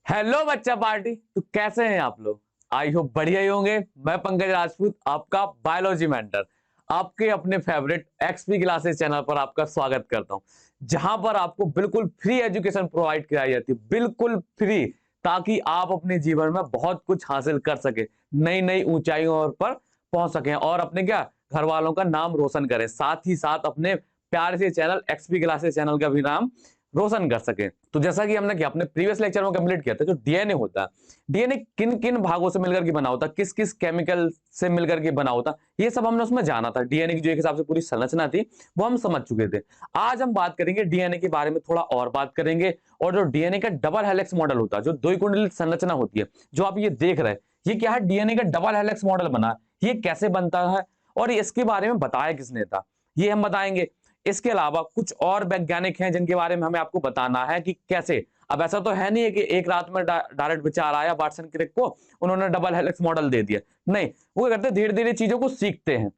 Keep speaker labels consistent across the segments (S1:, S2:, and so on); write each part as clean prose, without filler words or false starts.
S1: Hello बच्चा party. तो कैसे हैं आप लोग? आई होप बढ़िया ही होंगे। मैं पंकज राजपूत, आपका बायोलॉजी मेंटर, आपके अपने फेवरेट एक्सपी क्लासेस चैनल पर आपका स्वागत करता हूं, जहां पर आपको बिल्कुल फ्री एजुकेशन प्रोवाइड कराई जाती है, बिल्कुल फ्री, ताकि आप अपने जीवन में बहुत कुछ हासिल कर सके, नई नई ऊंचाइयों पर पहुंच सके और अपने क्या घर वालों का नाम रोशन करें, साथ ही साथ अपने प्यारे से चैनल एक्सपी क्लासेस चैनल का भी नाम रोशन कर सके। तो जैसा कि हमने क्या अपने प्रीवियस लेक्चर में कंप्लीट किया था, जो डीएनए होता है, डीएनए किन किन भागों से मिलकर के बना होता, किस किस केमिकल से मिलकर के बना होता, ये सब हमने उसमें जाना था। डीएनए की जो एक हिसाब से पूरी संरचना थी वो हम समझ चुके थे। आज हम बात करेंगे डीएनए के बारे में, थोड़ा और बात करेंगे। और जो डीएनए का डबल हेलिक्स मॉडल होता है, जो द्विकुंडलित संरचना होती है, जो आप ये देख रहे हैं, ये क्या है? डीएनए का डबल हेलिक्स मॉडल बना, ये कैसे बनता है और इसके बारे में बताया किसने था, ये हम बताएंगे। इसके अलावा कुछ और वैज्ञानिक हैं जिनके बारे में हमें आपको बताना है कि कैसे। अब ऐसा तो है नहीं है कि एक रात में डायरेक्ट विचार आया वाटसन क्रिक को, उन्होंने डबल हेलिक्स मॉडल दे दिया। नहीं, वो क्या करते, धीरे धीरे चीजों को सीखते हैं।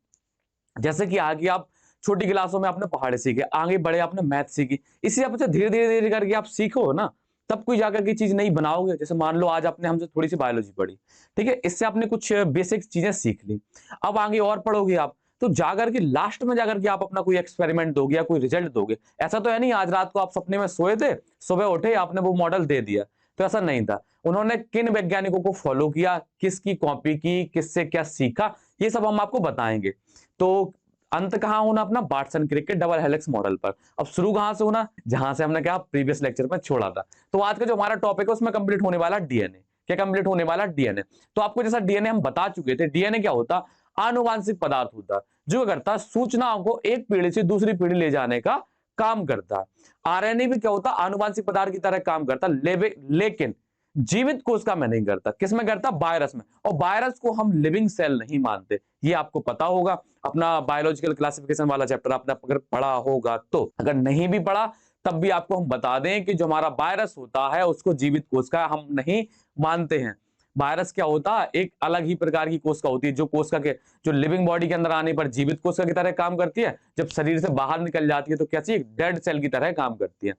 S1: जैसे कि आगे आप छोटी क्लासों में आपने पहाड़ी सीखे, आगे बड़े आपने मैथ सीखी, इसी आप धीरे धीरे धीरे करके आप सीखो ना, तब कोई जाकर की चीज नहीं बनाओगे। जैसे मान लो आज आपने हमसे थोड़ी सी बायोलॉजी पढ़ी, ठीक है, इससे आपने कुछ बेसिक चीजें सीख ली। अब आगे और पढ़ोगे आप, तो जाकर के लास्ट में जाकर के आप अपना कोई एक्सपेरिमेंट दोगे या कोई रिजल्ट दोगे। ऐसा तो है नहीं आज रात को आप सपने में सोए थे, सुबह उठे, आपने वो मॉडल दे दिया, तो ऐसा नहीं था। उन्होंने किन वैज्ञानिकों को फॉलो किया, किसकी कॉपी की, किससे क्या सीखा, ये सब हम आपको बताएंगे। तो अंत कहां होना अपना? वाटसन क्रिक के डबल हेलिक्स मॉडल पर। अब शुरू कहां से होना? जहां से हमने क्या प्रीवियस लेक्चर में छोड़ा था। तो आज का जो हमारा टॉपिक है उसमें कंप्लीट होने वाला डीएनए। क्या कंप्लीट होने वाला? डीएनए। तो आपको जैसा डीएनए हम बता चुके थे, डीएनए क्या होता? आनुवांशिक पदार्थ होता जो करता सूचनाओं को एक पीढ़ी से दूसरी पीढ़ी ले जाने का काम करता है। आरएनए भी क्या होता? आनुवांशिक पदार्थ की तरह काम करता, लेकिन जीवित कोश का में नहीं करता। किस में करता? वायरस में। और वायरस को हम लिविंग सेल नहीं मानते, ये आपको पता होगा। अपना बायोलॉजिकल क्लासिफिकेशन वाला चैप्टर आपने अगर पढ़ा होगा तो, अगर नहीं भी पढ़ा तब भी आपको हम बता दें कि जो हमारा वायरस होता है उसको जीवित कोश का हम नहीं मानते हैं। वायरस क्या होता है? एक अलग ही प्रकार की कोशिका होती है, जो कोशिका के जो लिविंग बॉडी के अंदर आने पर जीवित कोशिका की तरह काम करती है, जब शरीर से बाहर निकल जाती है तो कैसी? डेड सेल की तरह काम करती है।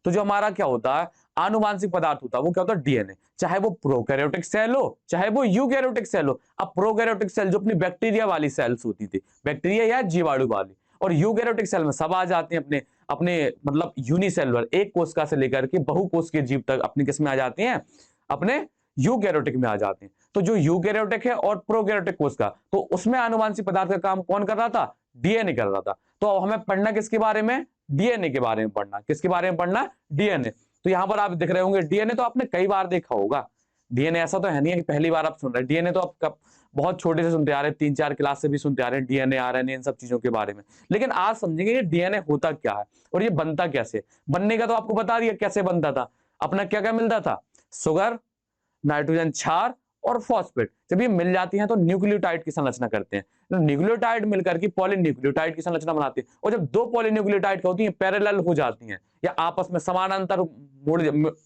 S1: तो जो हमारा क्या होता है, आनुवांशिक पदार्थ होता है, वो क्या होता है? डीएनए। चाहे वो प्रोकैरियोटिक सेल हो, चाहे वो यूकैरियोटिक सेल हो। अब प्रोकैरियोटिक सेल जो अपनी बैक्टीरिया वाली सेल्स होती थी, बैक्टीरिया या जीवाणु वाली, और यूकैरियोटिक सेल में सब आ जाते हैं अपने अपने मतलब यूनिसेलुलर, एक कोशिका से लेकर के बहुकोशिकीय जीव तक अपनी किस में आ जाती हैं? अपने यूकैरियोटिक में आ जाते हैं। तो जो यूकैरियोटिक है और प्रोकैरियोटिक कोशिका, तो उसमें आनुवांशिक पदार्थ का काम कौन कर रहा था? डीएनए कर रहा था। तो अब हमें पढ़ना किसके बारे में? डीएनए के बारे में पढ़ना। किसके बारे में पढ़ना? डीएनए। तो यहां पर आप दिख रहे होंगे डीएनए, तो आपने कई बार देखा होगा। डीएनए ऐसा तो है नहीं है कि पहली बार आप सुन रहे हैं। डीएनए तो आप कब बहुत छोटे से सुनते आ रहे हैं, 3-4 क्लास से भी सुनते आ रहे हैं डीएनए, आरएनए, इन सब चीजों के बारे में। लेकिन आज समझेंगे ये डीएनए होता क्या है और ये बनता कैसे। बनने का तो आपको बता दिया कैसे बनता था। अपना क्या क्या मिलता था? शुगर, नाइट्रोजन क्षार और फॉस्फेट, जब ये मिल जाती हैं तो न्यूक्लियोटाइड की संरचना करते हैं। तो न्यूक्लियोटाइड मिलकर के पॉलीन्यूक्लियोटाइड की संरचना बनाती है। और जब दो पॉलीन्यूक्लियोटाइड होती हैं, पैरेलल हो जाती हैं या आपस में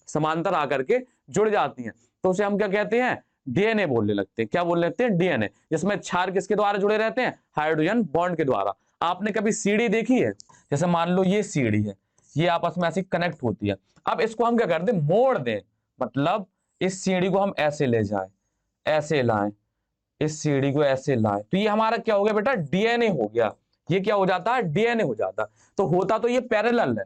S1: समांतर आकर के जुड़ जाती हैं, तो उसे हम क्या कहते हैं? डीएनए बोलने लगते हैं। क्या बोलने लगते हैं? डीएनए। जिसमें क्षार किसके द्वारा जुड़े रहते हैं? हाइड्रोजन बॉन्ड के द्वारा। आपने कभी सीढ़ी देखी है? जैसे मान लो ये सीढ़ी है, ये आपस में ऐसी कनेक्ट होती है। अब इसको हम क्या कर दें? मोड़ दें। मतलब इस सीढ़ी को हम ऐसे ले जाएं, ऐसे लाएं, इस सीढ़ी को ऐसे लाएं, तो ये हमारा क्या हो गया बेटा? डीएनए हो गया। ये क्या हो जाता है? डीएनए हो जाता। तो होता तो ये पैरेलल है।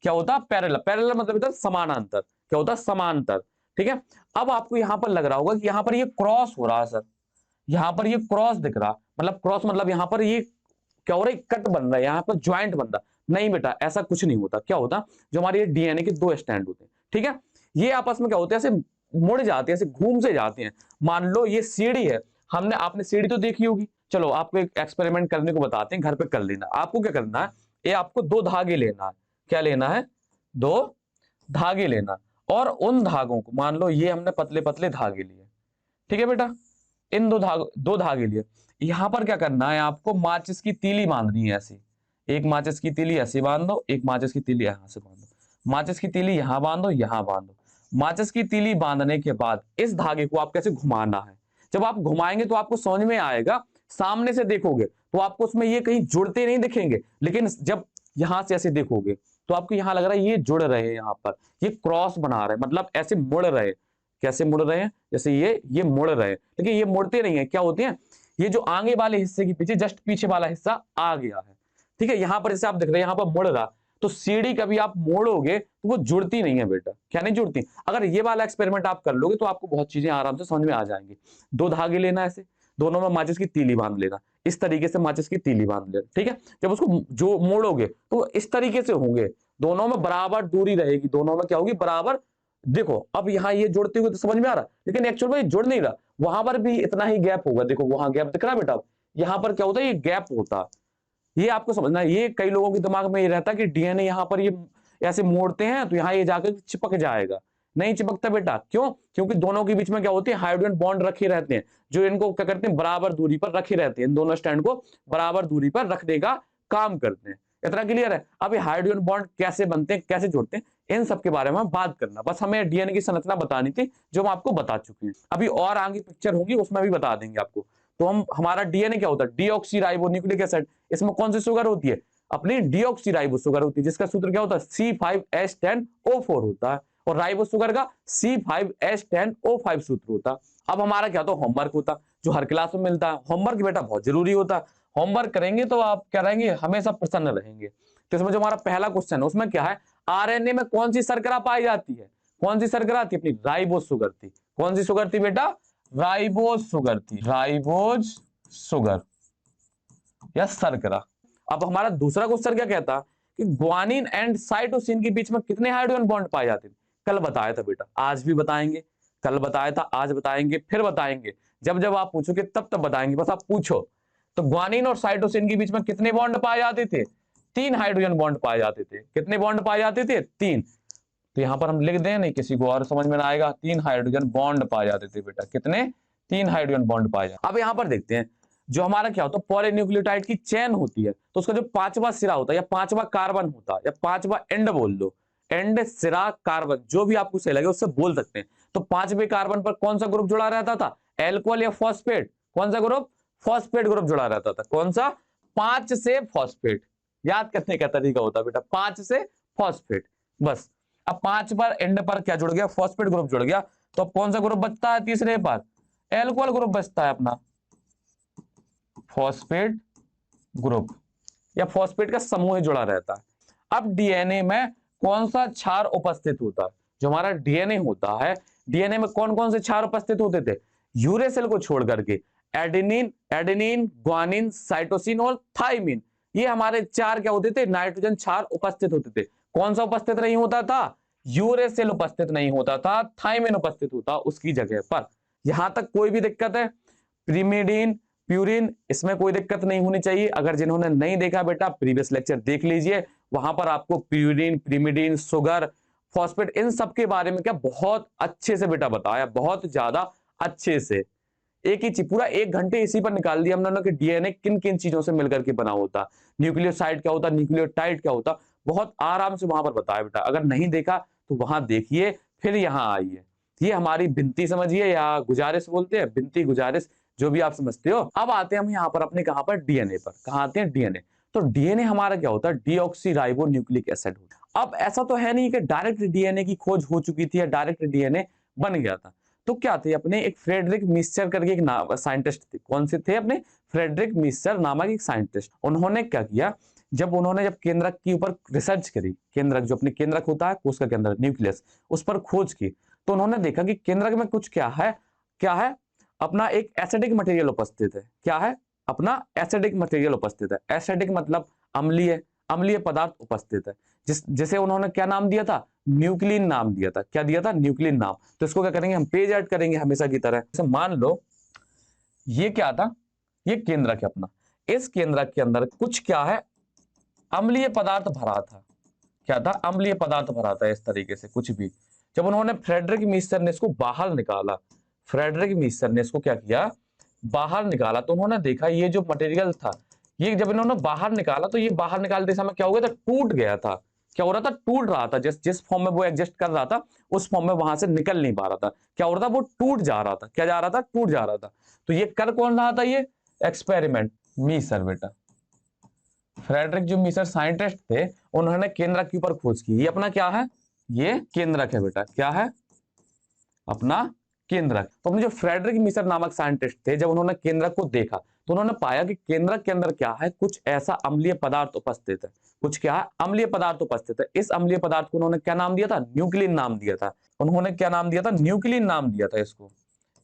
S1: क्या होता? पैरेलल। पैरेलल मतलब होता है समानांतर। क्या होता? समांतर। ठीक है। अब आपको यहां पर लग रहा होगा कि यहां पर ये क्रॉस हो रहा है सर, यहां पर ये क्रॉस दिख रहा, मतलब क्रॉस मतलब यहां पर ये क्या हो रहा है? कट बन रहा है, यहां पर ज्वाइंट बन रहा। नहीं बेटा, ऐसा कुछ नहीं होता। क्या होता? जो हमारे डीएनए के दो स्टैंड होते हैं, ठीक है, ये आपस में क्या होते हैं? ऐसे मुड़ जाते हैं, ऐसे घूम से जाते हैं। मान लो ये सीढ़ी है, हमने आपने सीढ़ी तो देखी होगी। चलो आपको एक एक्सपेरिमेंट करने को बताते हैं, घर पे कर लेना। आपको क्या करना है? ये आपको दो धागे लेना है। क्या लेना है? दो धागे लेना। और उन धागों को, मान लो ये हमने पतले पतले धागे लिए, ठीक है बेटा, इन दो धागे लिए। यहां पर क्या करना है? आपको माचिस की तीली बांधनी है ऐसी। एक माचिस की तीली ऐसे बांध दो, एक माचिस की तीली यहां से बांध दो। माचिस की तीली यहां बांधो, यहां बांधो। माचिस की तीली बांधने के बाद इस धागे को आप कैसे घुमाना है? जब आप घुमाएंगे तो आपको समझ में आएगा। सामने से देखोगे तो आपको उसमें ये कहीं जुड़ते नहीं दिखेंगे, लेकिन जब यहां से ऐसे देखोगे तो आपको यहाँ लग रहा है ये जुड़ रहे हैं, यहाँ पर ये क्रॉस बना रहे हैं, मतलब ऐसे मुड़ रहे हैं। कैसे मुड़ रहे हैं? जैसे ये मुड़ रहे हैं, लेकिन ये मुड़ते नहीं है, क्या होते हैं, ये जो आगे वाले हिस्से के पीछे जस्ट पीछे वाला हिस्सा आ गया है। ठीक है, यहाँ पर जैसे आप देख रहे हैं यहाँ पर मुड़ रहा, तो सीढ़ी कभी आप मोड़ोगे तो वो जुड़ती नहीं है बेटा। क्या नहीं जुड़ती? अगर ये वाला एक्सपेरिमेंट आप कर लोगे तो आपको बहुत चीजें आराम से समझ में आ जाएंगी। 2 धागे लेना है, ऐसे दोनों में माचिस की तीली बांध लेना, इस तरीके से माचिस की तीली बांध लेना। ठीक है, जब उसको जो मोड़ोगे तो इस तरीके से होंगे, दोनों में बराबर दूरी रहेगी, दोनों में क्या होगी, बराबर। देखो अब यहाँ ये जुड़ते हुए तो समझ में आ रहा, लेकिन एक्चुअल में ये जुड़ नहीं रहा, वहां पर भी इतना ही गैप होगा। देखो वहां गैप दिख रहा है बेटा, यहाँ पर क्या होता है, ये गैप होता है। ये आपको समझना है। ये कई लोगों के दिमाग में ये रहता है कि डीएनए यहाँ पर ये ऐसे मोड़ते हैं तो यहाँ ये जाकर चिपक जाएगा। नहीं चिपकता बेटा। क्यों? क्योंकि दोनों के बीच में क्या होती है, हाइड्रोजन बॉन्ड रखे रहते हैं, जो इनको क्या करते हैं, बराबर दूरी पर रखे रहते हैं। इन दोनों स्टैंड को बराबर दूरी पर रखने का काम करते हैं। इतना क्लियर है? अब ये हाइड्रोजन बॉन्ड कैसे बनते हैं, कैसे जुड़ते हैं, इन सब के बारे में बात करना, बस हमें डीएनए की संरचना बतानी थी, जो हम आपको बता चुके हैं। अभी और आगे पिक्चर होगी उसमें भी बता देंगे आपको। तो हमारा डीएनए क्या होता है, डीऑक्सीराइबोन्यूक्लिक एसिड। इसमें कौन सी शुगर होती है, अपनी डीऑक्सीराइबो शुगर होती है, जिसका सूत्र क्या होता है, C5H10O4 होता है, और राइबो शुगर का C5H10O5 सूत्र होता है। अब हमारा क्या होता है, होमवर्क होता, जो हर क्लास में मिलता है। होमवर्क बेटा बहुत जरूरी होता है, होमवर्क करेंगे तो आप क्या रहेंगे, हमेशा प्रसन्न रहेंगे। तो इसमें जो हमारा पहला क्वेश्चन है उसमें क्या है, आरएनए में कौन सी शर्करा पाई जाती है, कौन सी शर्करा थी, अपनी राइबोज शुगर थी। कौन सी शुगर थी बेटा, राइबोज शुगर थी, राइबोज शुगर या शर्करा। अब हमारा दूसरा क्वेश्चन क्या कहता कि ग्वानिन एंड साइटोसिन के बीच में कितने हाइड्रोजन बॉन्ड पाए जाते थे। कल बताया था बेटा, आज भी बताएंगे, कल बताया था, आज बताएंगे, फिर बताएंगे। जब जब आप पूछोगे तब तब बताएंगे, बस आप पूछो। तो ग्वानिन और साइटोसिन के बीच में कितने बॉन्ड पाए जाते थे, 3 हाइड्रोजन बॉन्ड पाए जाते थे। कितने बॉन्ड पाए जाते थे, 3। तो यहां पर हम लिख दें, नहीं किसी को और समझ में ना आएगा, 3 हाइड्रोजन बॉन्ड पाए जाते थे बेटा। कितने, 3 हाइड्रोजन बॉन्ड पाए जाते। अब यहां पर देखते हैं, जो हमारा क्या होता है, पॉलीन्यूक्लियोटाइड की चेन होती है, तो उसका जो 5वां सिरा होता है या 5वां कार्बन होता है, या 5वां एंड बोल दो, एंड सिरा कार्बन, जो भी आपको सही लगे उससे बोल सकते हैं। तो 5वें कार्बन पर कौन सा ग्रुप जुड़ा रहता था, एल्कोहल या फॉस्फेट। कौन सा ग्रुप, फॉस्फेट ग्रुप जुड़ा रहता था। कौन सा, 5 से फॉस्फेट। याद करने का तरीका होता है बेटा, 5 से फॉस्फेट, बस। अब 5 पर एंड पर क्या जुड़ गया, फॉस्फेट ग्रुप जुड़ गया। तो अब कौन सा ग्रुप बचता है तीसरे पर, एल्कोहल ग्रुप बचता है अपना, फॉस्फेट ग्रुप या फॉस्फेट का समूह जुड़ा रहता है। अब डीएनए में कौन सा क्षार उपस्थित होता है, जो हमारा डीएनए होता है, डीएनए में कौन कौन से क्षार उपस्थित होते थे, यूरेसिल को छोड़ करके एडेनिन, एडेनिन, ग्वानिन, साइटोसिन और थाइमिन, ये हमारे 4 क्या होते थे, नाइट्रोजन क्षार उपस्थित होते थे। कौन सा उपस्थित नहीं होता था, यूरेसिल उपस्थित नहीं होता था, थाइमिन उपस्थित होता उसकी जगह पर। यहां तक कोई भी दिक्कत है, प्रीमिडीन, प्यूरिन, इसमें कोई दिक्कत नहीं होनी चाहिए। अगर जिन्होंने नहीं देखा बेटा, प्रीवियस लेक्चर देख लीजिए, वहां पर आपको प्यूरिन, प्रीमिडीन, शुगर, फॉस्फेट, इन सब के बारे में क्या बहुत अच्छे से बेटा बताया, बहुत ज्यादा अच्छे से। एक ही चीज पूरा 1 घंटे इसी पर निकाल दिया हम लोगों ने कि डीएनए किन किन चीजों से मिलकर के बना होता, न्यूक्लियोसाइड क्या होता, न्यूक्लियोटाइड क्या होता, बहुत आराम से वहां पर बताया बेटा। अगर नहीं देखा तो वहां देखिए, फिर यहाँ आइए। ये हमारी विनती समझिए, या गुजारिश बोलते हैं, विनती गुजारिश जो भी आप समझते हो। अब आते हैं हम यहाँ पर अपने कहां पर, डीएनए पर। कहां आते हैं, डीएनए। तो डीएनए हमारा क्या होता है, डीऑक्सीराइबोन्यूक्लिक एसिड होता है। अब ऐसा तो है नहीं कि डायरेक्ट डीएनए की खोज हो चुकी थी या डायरेक्ट डीएनए बन गया था। तो क्या थे, अपने एक फ्रेडरिक मिक्सचर करके एक साइंटिस्ट थे। कौन से थे, अपने फ्रेडरिक मिक्सचर नामक एक साइंटिस्ट। उन्होंने क्या किया, जब केंद्रक के ऊपर रिसर्च करी, केंद्रक जो अपने केंद्रक होता है, कोश का केंद्रक, न्यूक्लियस, उस पर खोज की, तो उन्होंने देखा कि केंद्रक में कुछ क्या है, अपना एक एसिडिक मटेरियल उपस्थित है। क्या है, अपना एसिडिक मटेरियल उपस्थित है। एसिडिक मतलब अम्लीय, अम्लीय पदार्थ उपस्थित है, जिसे उन्होंने क्या नाम दिया था, न्यूक्लिन नाम दिया था। क्या दिया था, न्यूक्लिन नाम। तो इसको क्या करेंगे, हम पेज ऐड करेंगे हमेशा की तरह। जैसे मान लो ये क्या था, ये केंद्रक है अपना, इस केंद्रक के अंदर कुछ क्या है, अम्लीय पदार्थ भरा था। क्या था, अम्लीय पदार्थ भरा था, इस तरीके से कुछ भी। जब उन्होंने फ्रेडरिक मिक्सचर ने इसको बाहर निकाला, फ्रेडरिक मिक्सचर ने इसको क्या किया, बाहर निकाला, तो उन्होंने देखा ये जो मटेरियल था, ये जब इन्होंने बाहर निकाला तो ये बाहर निकालते समय क्या हो गया था, टूट गया था। क्या हो रहा था, टूट रहा था। जिस फॉर्म में वो एग्जिस्ट कर रहा था, उस फॉर्म में वहां से निकल नहीं पा रहा था। क्या हो रहा था, वो टूट जा रहा था। क्या जा रहा था, टूट जा रहा था। तो ये कर कौन रहा था, ये एक्सपेरिमेंट मिक्सचर बेटा, फ्रेडरिक जो मिसर साइंटिस्ट थे, उन्होंने केंद्रक के ऊपर खोज की। ये अपना क्या है, ये केंद्रक है बेटा, क्या है अपना केंद्रक। तो अपने जो फ्रेडरिक मिसर नामक साइंटिस्ट थे, जब उन्होंने केंद्रक को देखा तो उन्होंने पाया कि केंद्रक के अंदर क्या है, कुछ ऐसा अम्लीय पदार्थ उपस्थित है। कुछ क्या है, अम्लीय पदार्थ उपस्थित है। इस अम्लीय पदार्थ को उन्होंने क्या नाम दिया था, न्यूक्लिन नाम दिया था। उन्होंने क्या नाम दिया था, न्यूक्लिन नाम दिया था इसको।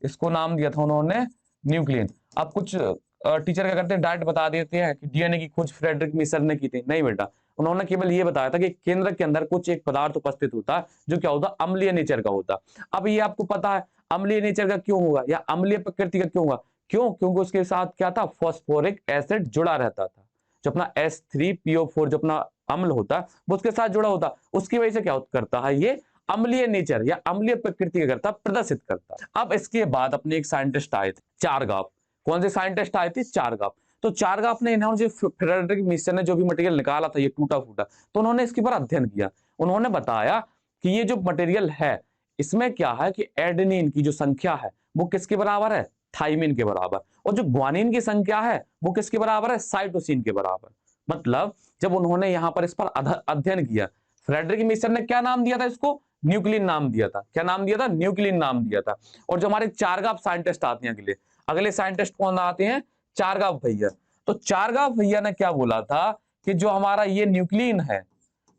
S1: इसको नाम दिया था उन्होंने न्यूक्लिन। अब कुछ टीचर क्या करते हैं, डायरेक्ट बता देते हैं कि डीएनए की खोज फ्रेडरिक मिसर ने की थी। नहीं बेटा, उन्होंने केवल ये बताया था कि केंद्रक के अंदर कुछ एक पदार्थ उपस्थित होता है जो क्या होता, अम्लीय नेचर का होता। अब ये आपको पता है अम्लीय नेचर का क्यों होगा या अम्लीय प्रकृति का क्यों होगा, क्यों, क्योंकि उसके साथ क्या था, फॉस्फोरिक एसिड जुड़ा रहता था। जो अपना H3PO4 जो अपना अम्ल होता है वो उसके साथ जुड़ा होता, उसकी वजह से क्या करता है, ये अम्लीय नेचर या अम्लीय प्रकृति का करता, प्रदर्शित करता। अब इसके बाद अपने एक साइंटिस्ट आए थे, चारगाफ। कौन से साइंटिस्ट आए थे, चारगाफ। तो चारगाफ ने इन्होंने जो फ्रेडरिक मिसर ने जो भी मटेरियल निकाला था, ये टूटा फूटा, तो उन्होंने इसके ऊपर अध्ययन किया। उन्होंने बताया कि ये जो मटेरियल है इसमें क्या है कि एडेनिन की जो संख्या है वो किसके बराबर है, थाइमिन के बराबर। और जो ग्वानिन की संख्या है वो किसके बराबर है, साइटोसिन के बराबर। मतलब जब उन्होंने यहां पर इस पर अध्ययन किया, फ्रेडरिक मिसर ने क्या नाम दिया था इसको, न्यूक्लिन नाम दिया था। क्या नाम दिया था, न्यूक्लिन नाम दिया था। और जो हमारे चारगाफ साइंटिस्ट आते हैं अगले अगले साइंटिस्ट कौन आते हैं, चारगाफ भैया। तो चारगाफ भैया ने क्या बोला था कि जो हमारा ये न्यूक्लिन है,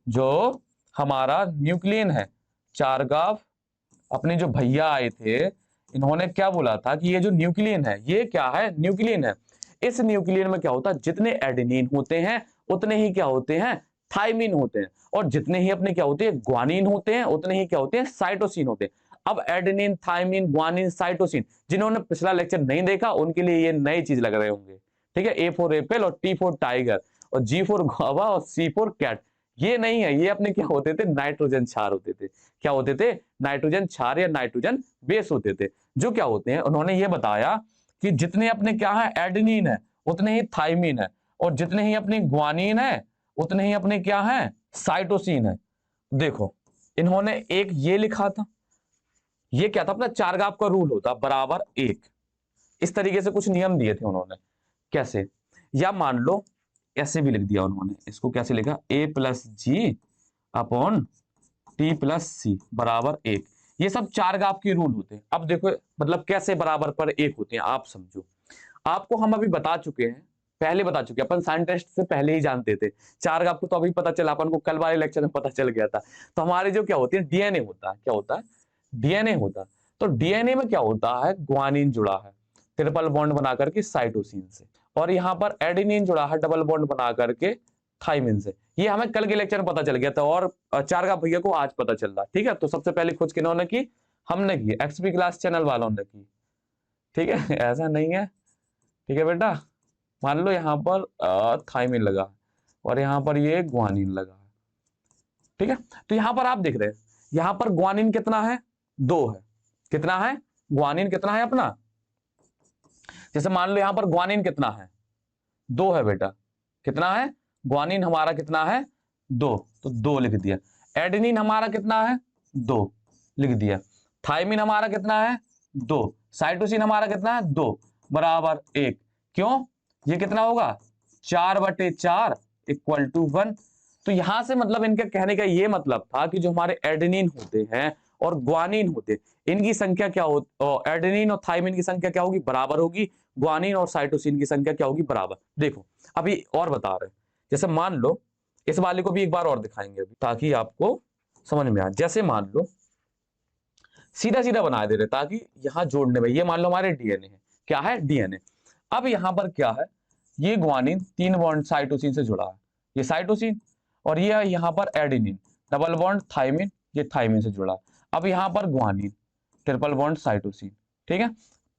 S1: जो हमारा न्यूक्लिन है, चारगाफ अपने जो भैया आए थे इन्होंने क्या बोला था कि ये जो न्यूक्लियन है ये क्या है, न्यूक्लियन है। इस न्यूक्लियन में क्या होता है, जितने एडेनिन होते हैं उतने ही क्या होते हैं, थाइमिन होते हैं। और जितने ही अपने क्या होते हैं, ग्वानिन होते हैं, उतने ही क्या होते हैं, साइटोसिन होते हैं। अब एडेनिन, थाइमिन, ग्वानिन, साइटोसिन, जिन्होंने पिछला लेक्चर नहीं देखा उनके लिए ये नई चीज लग रहे होंगे। ठीक है, A फॉर एप्पल और T फॉर टाइगर और G फॉर गुआवा और C फॉर कैट, ये नहीं है। ये अपने क्या होते थे, नाइट्रोजन क्षार होते थे। क्या होते थे, नाइट्रोजन क्षार या नाइट्रोजन बेस होते थे। जो क्या होते हैं, उन्होंने ये बताया कि जितने अपने क्या है, एडेनिन है उतने ही थाइमिन है, और जितने ही अपनी ग्वानिन है उतने ही अपने क्या है, साइटोसिन है। देखो इन्होंने एक ये लिखा था, ये क्या था, अपना चारगाफ का रूल होता बराबर एक। इस तरीके से कुछ नियम दिए थे उन्होंने। कैसे, या मान लो ऐसे भी लिख दिया उन्होंने, इसको कैसे लिखा, A+G अपॉन T+C बराबर एक। ये सब चारगाफ के रूल होते हैं। अब देखो मतलब कैसे बराबर पर एक होते हैं, आप समझो। आपको हम अभी बता चुके हैं, पहले बता चुके हैं, अपन साइंटिस्ट से पहले ही जानते थे। चारगाफ को तो अभी पता चला, अपन को कल वाले लेक्चर में पता चल गया था। तो हमारे जो क्या होती है, डीएनए होता है, क्या होता है, डीएनए होता है। तो डीएनए में क्या होता है, ग्वानिन जुड़ा है ट्रिपल बॉन्ड बना करके साइटोसिन से, और यहाँ पर एडेनिन जुड़ा है डबल बॉन्ड बना करके थाइमिन से। ये हमें कल के लेक्चर में पता चल गया था और चारगाफ भैया को आज पता चल रहा। ठीक है, तो सबसे पहले खोज किन्होंने की, हमने की, एक्सपी क्लास चैनल वालों ने की। ठीक है, ऐसा नहीं है। ठीक है बेटा, मान लो यहाँ पर थाइमिन लगा और यहाँ पर ये ग्वानिन लगा। ठीक है, तो यहाँ पर आप देख रहे हैं, यहाँ पर ग्वानिन कितना है, 2 है। कितना है, ग्वानिन कितना है अपना, जैसे मान लो यहाँ पर ग्वानिन कितना है, 2 है बेटा। कितना है, ग्वानिन हमारा कितना है, 2, तो 2 लिख दिया। एडेनिन हमारा कितना है, 2 लिख दिया। थाइमिन हमारा कितना है, 2। साइटोसिन हमारा कितना है, 2 बराबर 1। क्यों, ये कितना होगा, 4/4 इक्वल टू 1। तो यहां से मतलब इनके कहने का ये मतलब था कि जो हमारे एडेनिन होते हैं और ग्वानिन होते हैं, इनकी संख्या क्या हो, एडेनिन और थाइमिन की संख्या क्या होगी, बराबर होगी। ग्वानिन और साइटोसिन की संख्या क्या होगी, बराबर। देखो अभी और बता रहे हैं, जैसे मान लो इस वाले को भी एक बार और दिखाएंगे अभी ताकि आपको समझ में आए। जैसे मान लो सीधा सीधा बना दे रहे ताकि यहां जोड़ने में, ये मान लो हमारे डीएनए है, क्या है, डीएनए। अब यहां पर क्या है, ये ग्वानिन 3 बॉन्ड साइटोसिन से जुड़ा है, ये साइटोसिन, और ये है यहाँ पर एडेनिन डबल बॉन्ड थाइमिन, ये थाइमिन से जुड़ा। अब यहाँ पर ग्वानिन ट्रिपल बॉन्ड साइटोसिन। ठीक है,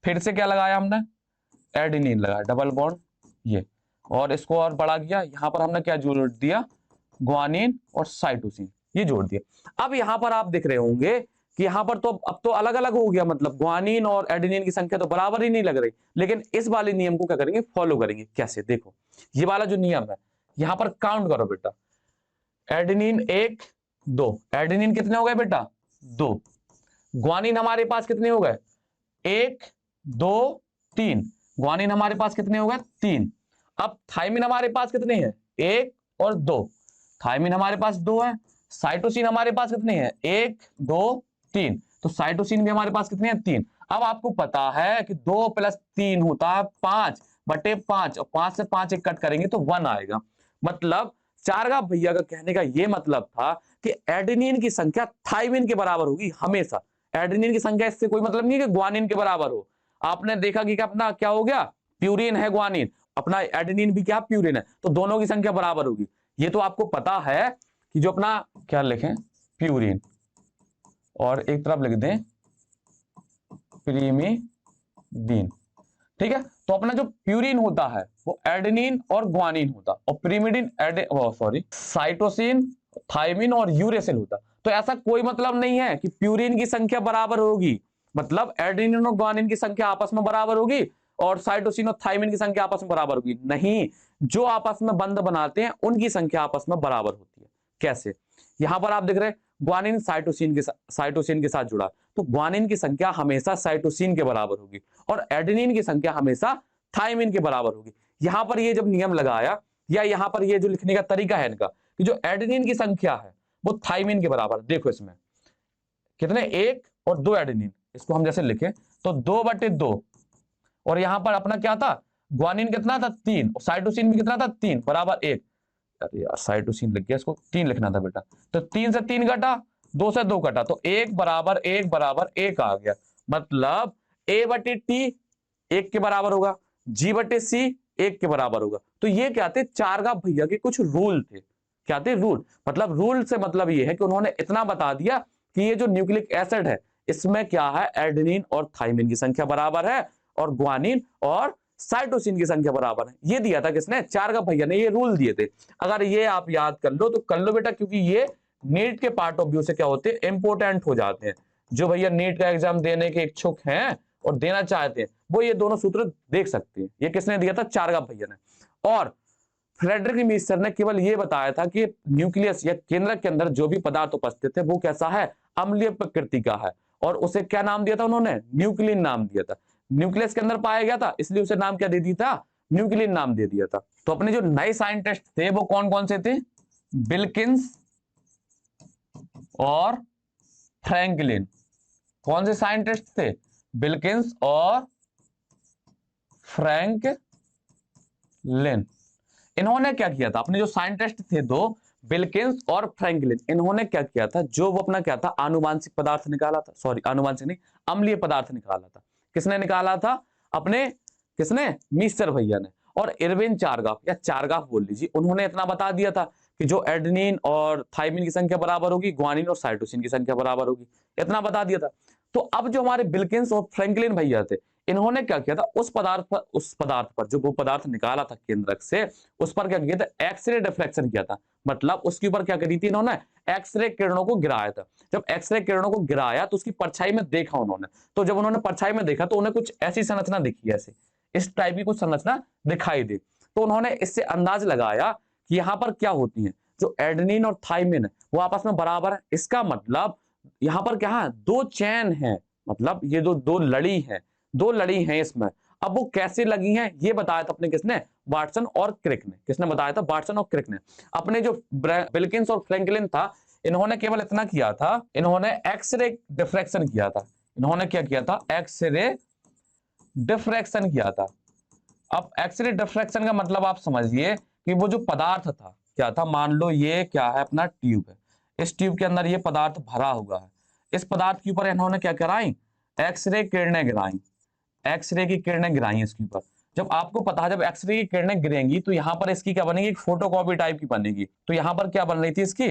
S1: फिर से क्या लगाया हमने, एडेनिन लगाया डबल बॉन्ड ये, और इसको और बढ़ा दिया, यहाँ पर हमने क्या जोड़ दिया, ग्वानिन और साइटोसिन, ये जोड़ दिया। अब यहाँ पर आप देख रहे होंगे कि यहाँ पर तो अब तो अलग अलग हो गया, मतलब ग्वानिन और एडेनिन की संख्या तो बराबर ही नहीं लग रही। लेकिन इस वाले नियम को क्या करेंगे, फॉलो करेंगे। कैसे, देखो ये वाला जो नियम है, यहाँ पर काउंट करो बेटा, एडेनिन 1 2, एडेनिन कितने हो गए बेटा, 2। ग्वानिन हमारे पास कितने हो गए, 1 2 3, ग्वानिन हमारे पास कितने हो गए, 3। अब थाइमिन हमारे पास कितने हैं, 1 और 2। थायमिन हमारे पास 2 है। साइटोसिन हमारे पास कितने हैं? 1 2 3। तो साइटोसिन भी हमारे पास कितने हैं? 3। अब आपको पता है कि 2 + 3 होता है 5/5, और 5 से 5 एक कट करेंगे तो 1 आएगा। मतलब चारगा भैया का कहने का यह मतलब था कि एडेनिन की संख्या थायमिन के बराबर होगी हमेशा। एडेनिन की संख्या इससे कोई मतलब नहीं है कि ग्वानिन के बराबर हो। आपने देखा कि अपना क्या हो गया, प्यूरिन है ग्वानिन, अपना एडेनिन भी क्या प्यूरिन है, तो दोनों की संख्या बराबर होगी। ये तो आपको पता है कि जो अपना क्या लिखें, प्यूरिन, और एक तरफ लिख दें प्रीमिडीन। ठीक है, तो अपना जो प्यूरिन होता है वो एडेनिन और ग्वानिन होता, और प्रीमिडिन साइटोसिन, थायमिन और यूरेसिल होता। तो ऐसा कोई मतलब नहीं है कि प्यूरिन की संख्या बराबर होगी, मतलब एडेनिन और ग्वानिन की संख्या आपस में बराबर होगी और साइटोसिन और थायमिन की संख्या आपस में बराबर होगी। नहीं, जो आपस में बंध बनाते हैं उनकी संख्या आपस में बराबर होती है। कैसे? यहां पर आप देख रहे हैं ग्वानिन साइटोसिन के साथ जुड़ा, तो ग्वानिन की संख्या हमेशा साइटोसिन के बराबर होगी और एडेनिन की संख्या हमेशा थायमिन के बराबर होगी। यहां पर ये जब नियम लगाया, या यहां पर ये जो लिखने का तरीका है इनका, कि जो एडेनिन की संख्या है वो थायमिन के बराबर। देखो इसमें कितने, 1 और 2 एडेनिन, इसको हम जैसे लिखें तो 2/2, और यहां पर अपना क्या था, ग्वानिन कितना था 3, और साइटोसिन भी कितना था 3 बराबर 1। अरे यार साइटोसिन लिख गया, इसको 3 लिखना था बेटा। तो 3 से 3 घटा, 2 से 2 घटा, तो 1 बराबर 1 बराबर 1 आ गया। मतलब A/T 1 के बराबर होगा, G/C 1 के बराबर होगा। तो ये क्या थे, चारगा भैया के कुछ रूल थे। क्या थे? रूल। मतलब रूल से मतलब ये है कि उन्होंने इतना बता दिया कि ये जो न्यूक्लिक एसिड है इसमें क्या है, एडेनिन और थायमिन की संख्या बराबर है और ग्वानिन और साइटोसिन की संख्या बराबर है। ये दिया था किसने? चारगा भैया ने ये रूल दिए थे। अगर ये आप याद कर लो तो कर लो बेटा, क्योंकि ये नीट के पार्ट ऑफ व्यू से क्या होते हैं, इंपोर्टेंट हो जाते हैं। जो भैया नीट का एग्जाम देने के इच्छुक हैं और देना चाहते हैं वो ये दोनों सूत्र देख सकते हैं। ये किसने दिया था? चारगा भैया ने। और फ्रेडरिक मीस्टर ने केवल ये बताया था कि न्यूक्लियस या केंद्रक के अंदर जो भी पदार्थ उपस्थित है वो कैसा है, अम्लीय प्रकृति का है, और उसे क्या नाम दिया था उन्होंने? न्यूक्लिन नाम दिया था। न्यूक्लियस के अंदर पाया गया था इसलिए उसे नाम क्या दे दिया था? न्यूक्लिन नाम दे दिया था। तो अपने जो नए साइंटिस्ट थे वो कौन कौन से थे? विल्किंस और फ्रैंकलिन। कौन से साइंटिस्ट थे? विल्किंस और फ्रैंकलिन। इन्होंने क्या किया था, अपने जो साइंटिस्ट थे दो, विल्किंस और फ्रैंकलिन, इन्होंने क्या किया था, जो वो अपना क्या था, आनुवांशिक पदार्थ निकाला था, सॉरी आनुवांशिक नहीं, अम्लीय पदार्थ निकाला था। किसने निकाला था? अपने किसने? मीस्टर भैया ने। और इरविन चारगाफ या चारगाफ बोल लीजिए, उन्होंने इतना बता दिया था कि जो एडेनिन और थायमिन की संख्या बराबर होगी, ग्वानिन और साइटोसिन की संख्या बराबर होगी, इतना बता दिया था। तो अब जो हमारे विल्किंस और फ्रैंकलिन भैया थे, इन्होंने क्या किया था, उस पदार्थ पर जो वो पदार्थ निकाला था केंद्रक से, उस पर क्या किया था, एक्सरे डिफ्रैक्शन किया था। मतलब उसके ऊपर क्या करी थी इन्होंने? एक्सरे किरणों को गिराया था। जब एक्सरे किरणों को गिराया तो उसकी परछाई में देखा उन्होंने। तो जब उन्होंने परछाई में देखा तो उन्हें कुछ ऐसी संरचना दिखी, ऐसे इस टाइप की कुछ संरचना दिखाई दी। तो उन्होंने इससे अंदाज लगाया कि यहाँ पर क्या होती है, जो एडेनिन और थायमिन है वो आपस में बराबर है। इसका मतलब यहाँ पर क्या है, 2 चैन है, मतलब ये दो लड़ी है, 2 लड़ी हैं इसमें। अब वो कैसे लगी हैं ये बताया था अपने किसने? वाटसन और क्रिक ने। किसने बताया था? वाटसन और क्रिक ने। अपने जो विल्किंस और फ्रैंकलिन था, इन्होंने केवल इतना किया था, इन्होंने एक्सरे डिफ्रैक्शन किया था। इन्होंने क्या किया था? एक्सरे डिफ्रैक्शन किया था। अब एक्सरे डिफ्रैक्शन का मतलब आप समझिए कि वो जो पदार्थ था क्या था, मान लो ये क्या है, अपना ट्यूब है, इस ट्यूब के अंदर ये पदार्थ भरा हुआ है। इस पदार्थ के ऊपर इन्होंने क्या कराई? एक्सरे किरणें गिराई। एक्सरे की किरणें गिराई इसके ऊपर। जब आपको पता है जब एक्सरे की किरणें गिरेंगी तो यहाँ पर इसकी क्या बनेगी, एक फोटोकॉपी टाइप की बनेगी। तो यहाँ पर क्या बन रही थी इसकी,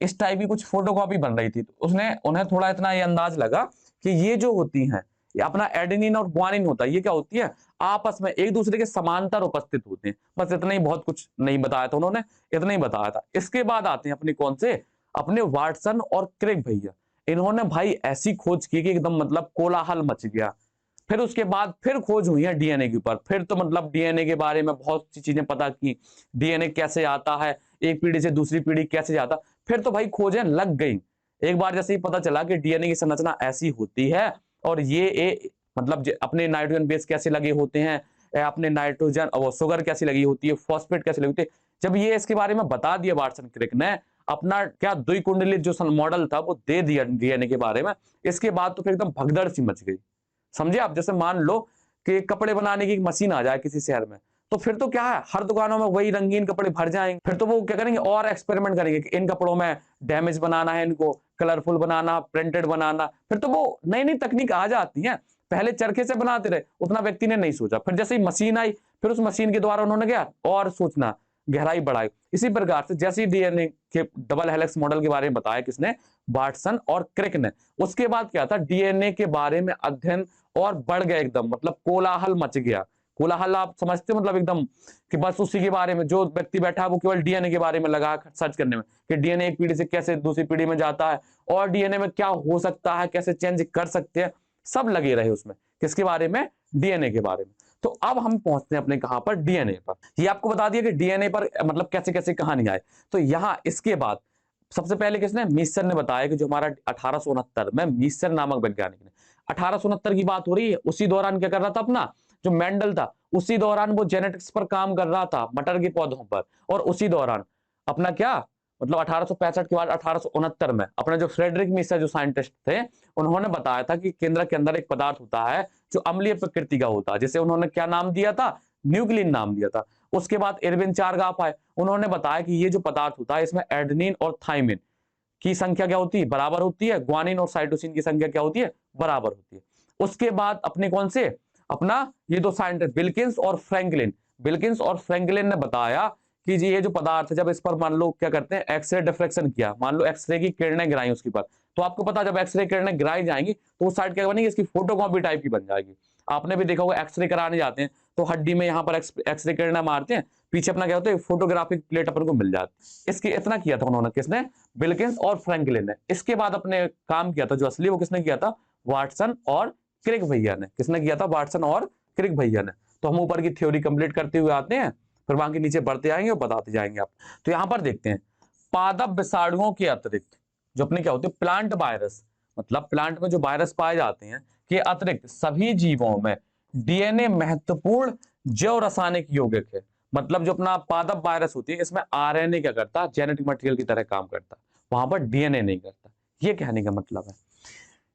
S1: इस टाइप की कुछ फोटोकॉपी बन रही थी। तो उसने उन्हें थोड़ा इतना ये अंदाज लगा कि ये जो होती हैं, ये अपना एडेनिन और ग्वानिन होता है, ये क्या होती है, आपस में एक दूसरे के समांतर उपस्थित होते हैं। बस इतना ही, बहुत कुछ नहीं बताया था उन्होंने, इतना ही बताया था। इसके बाद आते हैं अपने कौन से, अपने वाटसन और क्रिक भैया। इन्होंने भाई ऐसी खोज की कि एकदम मतलब कोलाहल मच गया। फिर उसके बाद फिर खोज हुई है डीएनए के ऊपर। फिर तो मतलब डीएनए के बारे में बहुत सी चीजें पता की, डीएनए कैसे आता है, एक पीढ़ी से दूसरी पीढ़ी कैसे जाता। फिर तो भाई खोजें लग गई। एक बार जैसे ही पता चला कि डीएनए की संरचना ऐसी होती है और ये मतलब अपने नाइट्रोजन बेस कैसे लगे होते हैं, अपने नाइट्रोजन और शुगर कैसी लगी होती है, फॉस्फेट कैसी लगी होती है, जब ये इसके बारे में बता दिया वाटसन क्रिक ने, अपना क्या द्विकुंडलित जो मॉडल था वो दे दिया डीएनए के बारे में, इसके बाद तो फिर एकदम भगदड़ सी मच गई। समझे आप? जैसे मान लो कि कपड़े बनाने की मशीन आ जाए किसी शहर में, तो फिर तो क्या है, हर दुकानों में वही रंगीन कपड़े भर जाएंगे। फिर तो वो क्या करेंगे, और एक्सपेरिमेंट करेंगे कि इन कपड़ों में डैमेज बनाना है, इनको कलरफुल बनाना, प्रिंटेड बनाना। फिर तो वो नई नई तकनीक आ जाती है। पहले चरखे से बनाते रहे, उतना व्यक्ति ने नहीं सोचा, फिर जैसे ही मशीन आई, फिर उस मशीन के द्वारा उन्होंने क्या और सोचना, गहराई बढ़ाई। इसी प्रकार से जैसे ही डीएनए के डबल हेलिक्स मॉडल के बारे में बताया किसने, वाटसन और क्रिक ने, उसके बाद क्या था, डीएनए के बारे में अध्ययन और बढ़ गया एकदम, मतलब कोलाहल मच गया। कोलाहल आप समझते हो, मतलब एकदम कि बस उसी के बारे में, जो व्यक्ति बैठा है वो केवल डीएनए के बारे में लगा सर्च करने में कि डीएनए एक पीढ़ी से कैसे दूसरी पीढ़ी में जाता है, और डीएनए में क्या हो सकता है, कैसे चेंज कर सकते हैं, सब लगे रहे उसमें। किसके बारे में? डीएनए के बारे में। तो अब हम पहुंचते हैं अपने कहां पर, डीएनए पर। ये आपको बता दिया कि डीएनए पर मतलब कैसे कैसे कहानी आए। तो यहां इसके बाद सबसे पहले किसने, मीसर ने बताया कि जो हमारा 1869 में मीसर नामक वैज्ञानिक ने, 1869 की बात हो रही है, उसी दौरान क्या कर रहा था, अपना जो मेंडल था उसी दौरान वो जेनेटिक्स पर काम कर रहा था, मटर के पौधों पर। और उसी दौरान अपना क्या मतलब 1865 के बाद 1869 में अपने जो फ्रेडरिक मीसर जो साइंटिस्ट थे, उन्होंने बताया था कि केंद्र के अंदर एक पदार्थ होता है जो अम्लीय प्रकृति का होता है, जिसे उन्होंने क्या नाम दिया था, न्यूक्लिन नाम दिया था। उसके बाद इरविन चारगाफ आए, उन्होंने बताया कि ये जो पदार्थ होता है इसमें एडेनिन और थाइमिन की संख्या क्या होती है, बराबर होती है, ग्वानिन और साइटोसिन की संख्या क्या होती है, बराबर होती है। उसके बाद अपने कौन से, अपना ये दो साइंटिस्ट विल्किंस और फ्रैंकलिन, विल्किंस और फ्रैंकलिन ने बताया कि ये जो पदार्थ है, जब इस पर मान लो क्या करते हैं, एक्सरे डिफ्रेक्शन किया, मान लो एक्सरे की किरणें गिराई उसके पर, तो आपको पता जब एक्सरे किरणें गिराई जाएंगी तो उस साइड क्या बनेगी, इसकी फोटोकॉपी टाइप की बन जाएगी। आपने भी देखा होगा एक्सरे कराने जाते हैं तो हड्डी में यहाँ पर एक्सरे किरणें मारते हैं, पीछे अपना क्या होता है, फोटोग्राफिक प्लेट अपन को मिल जाती है। इसकी इतना किया था उन्होंने, किसने, विल्किंस और फ्रैंकलिन ने। इसके बाद अपने काम किया था जो असली, वो किसने किया था, वाटसन और क्रिक भैया ने। किसने किया था, वाटसन और क्रिक भैया ने। तो हम ऊपर की थ्योरी कंप्लीट करते हुए आते हैं, फिर वहां के नीचे बढ़ते आएंगे और बताते जाएंगे आप। तो यहां पर देखते हैं, पादप विषाणुओं के अतिरिक्त जो अपने क्या होते हैं, प्लांट वायरस, मतलब प्लांट में जो वायरस पाए जाते हैं के अतिरिक्त सभी जीवों में डीएनए महत्वपूर्ण जैव रासायनिक यौगिक है। मतलब जो अपना पादप वायरस होती है, इसमें आरएनए क्या करता है, जेनेटिक मटेरियल की तरह काम करता है, वहां पर डीएनए नहीं करता। ये कहने का मतलब है।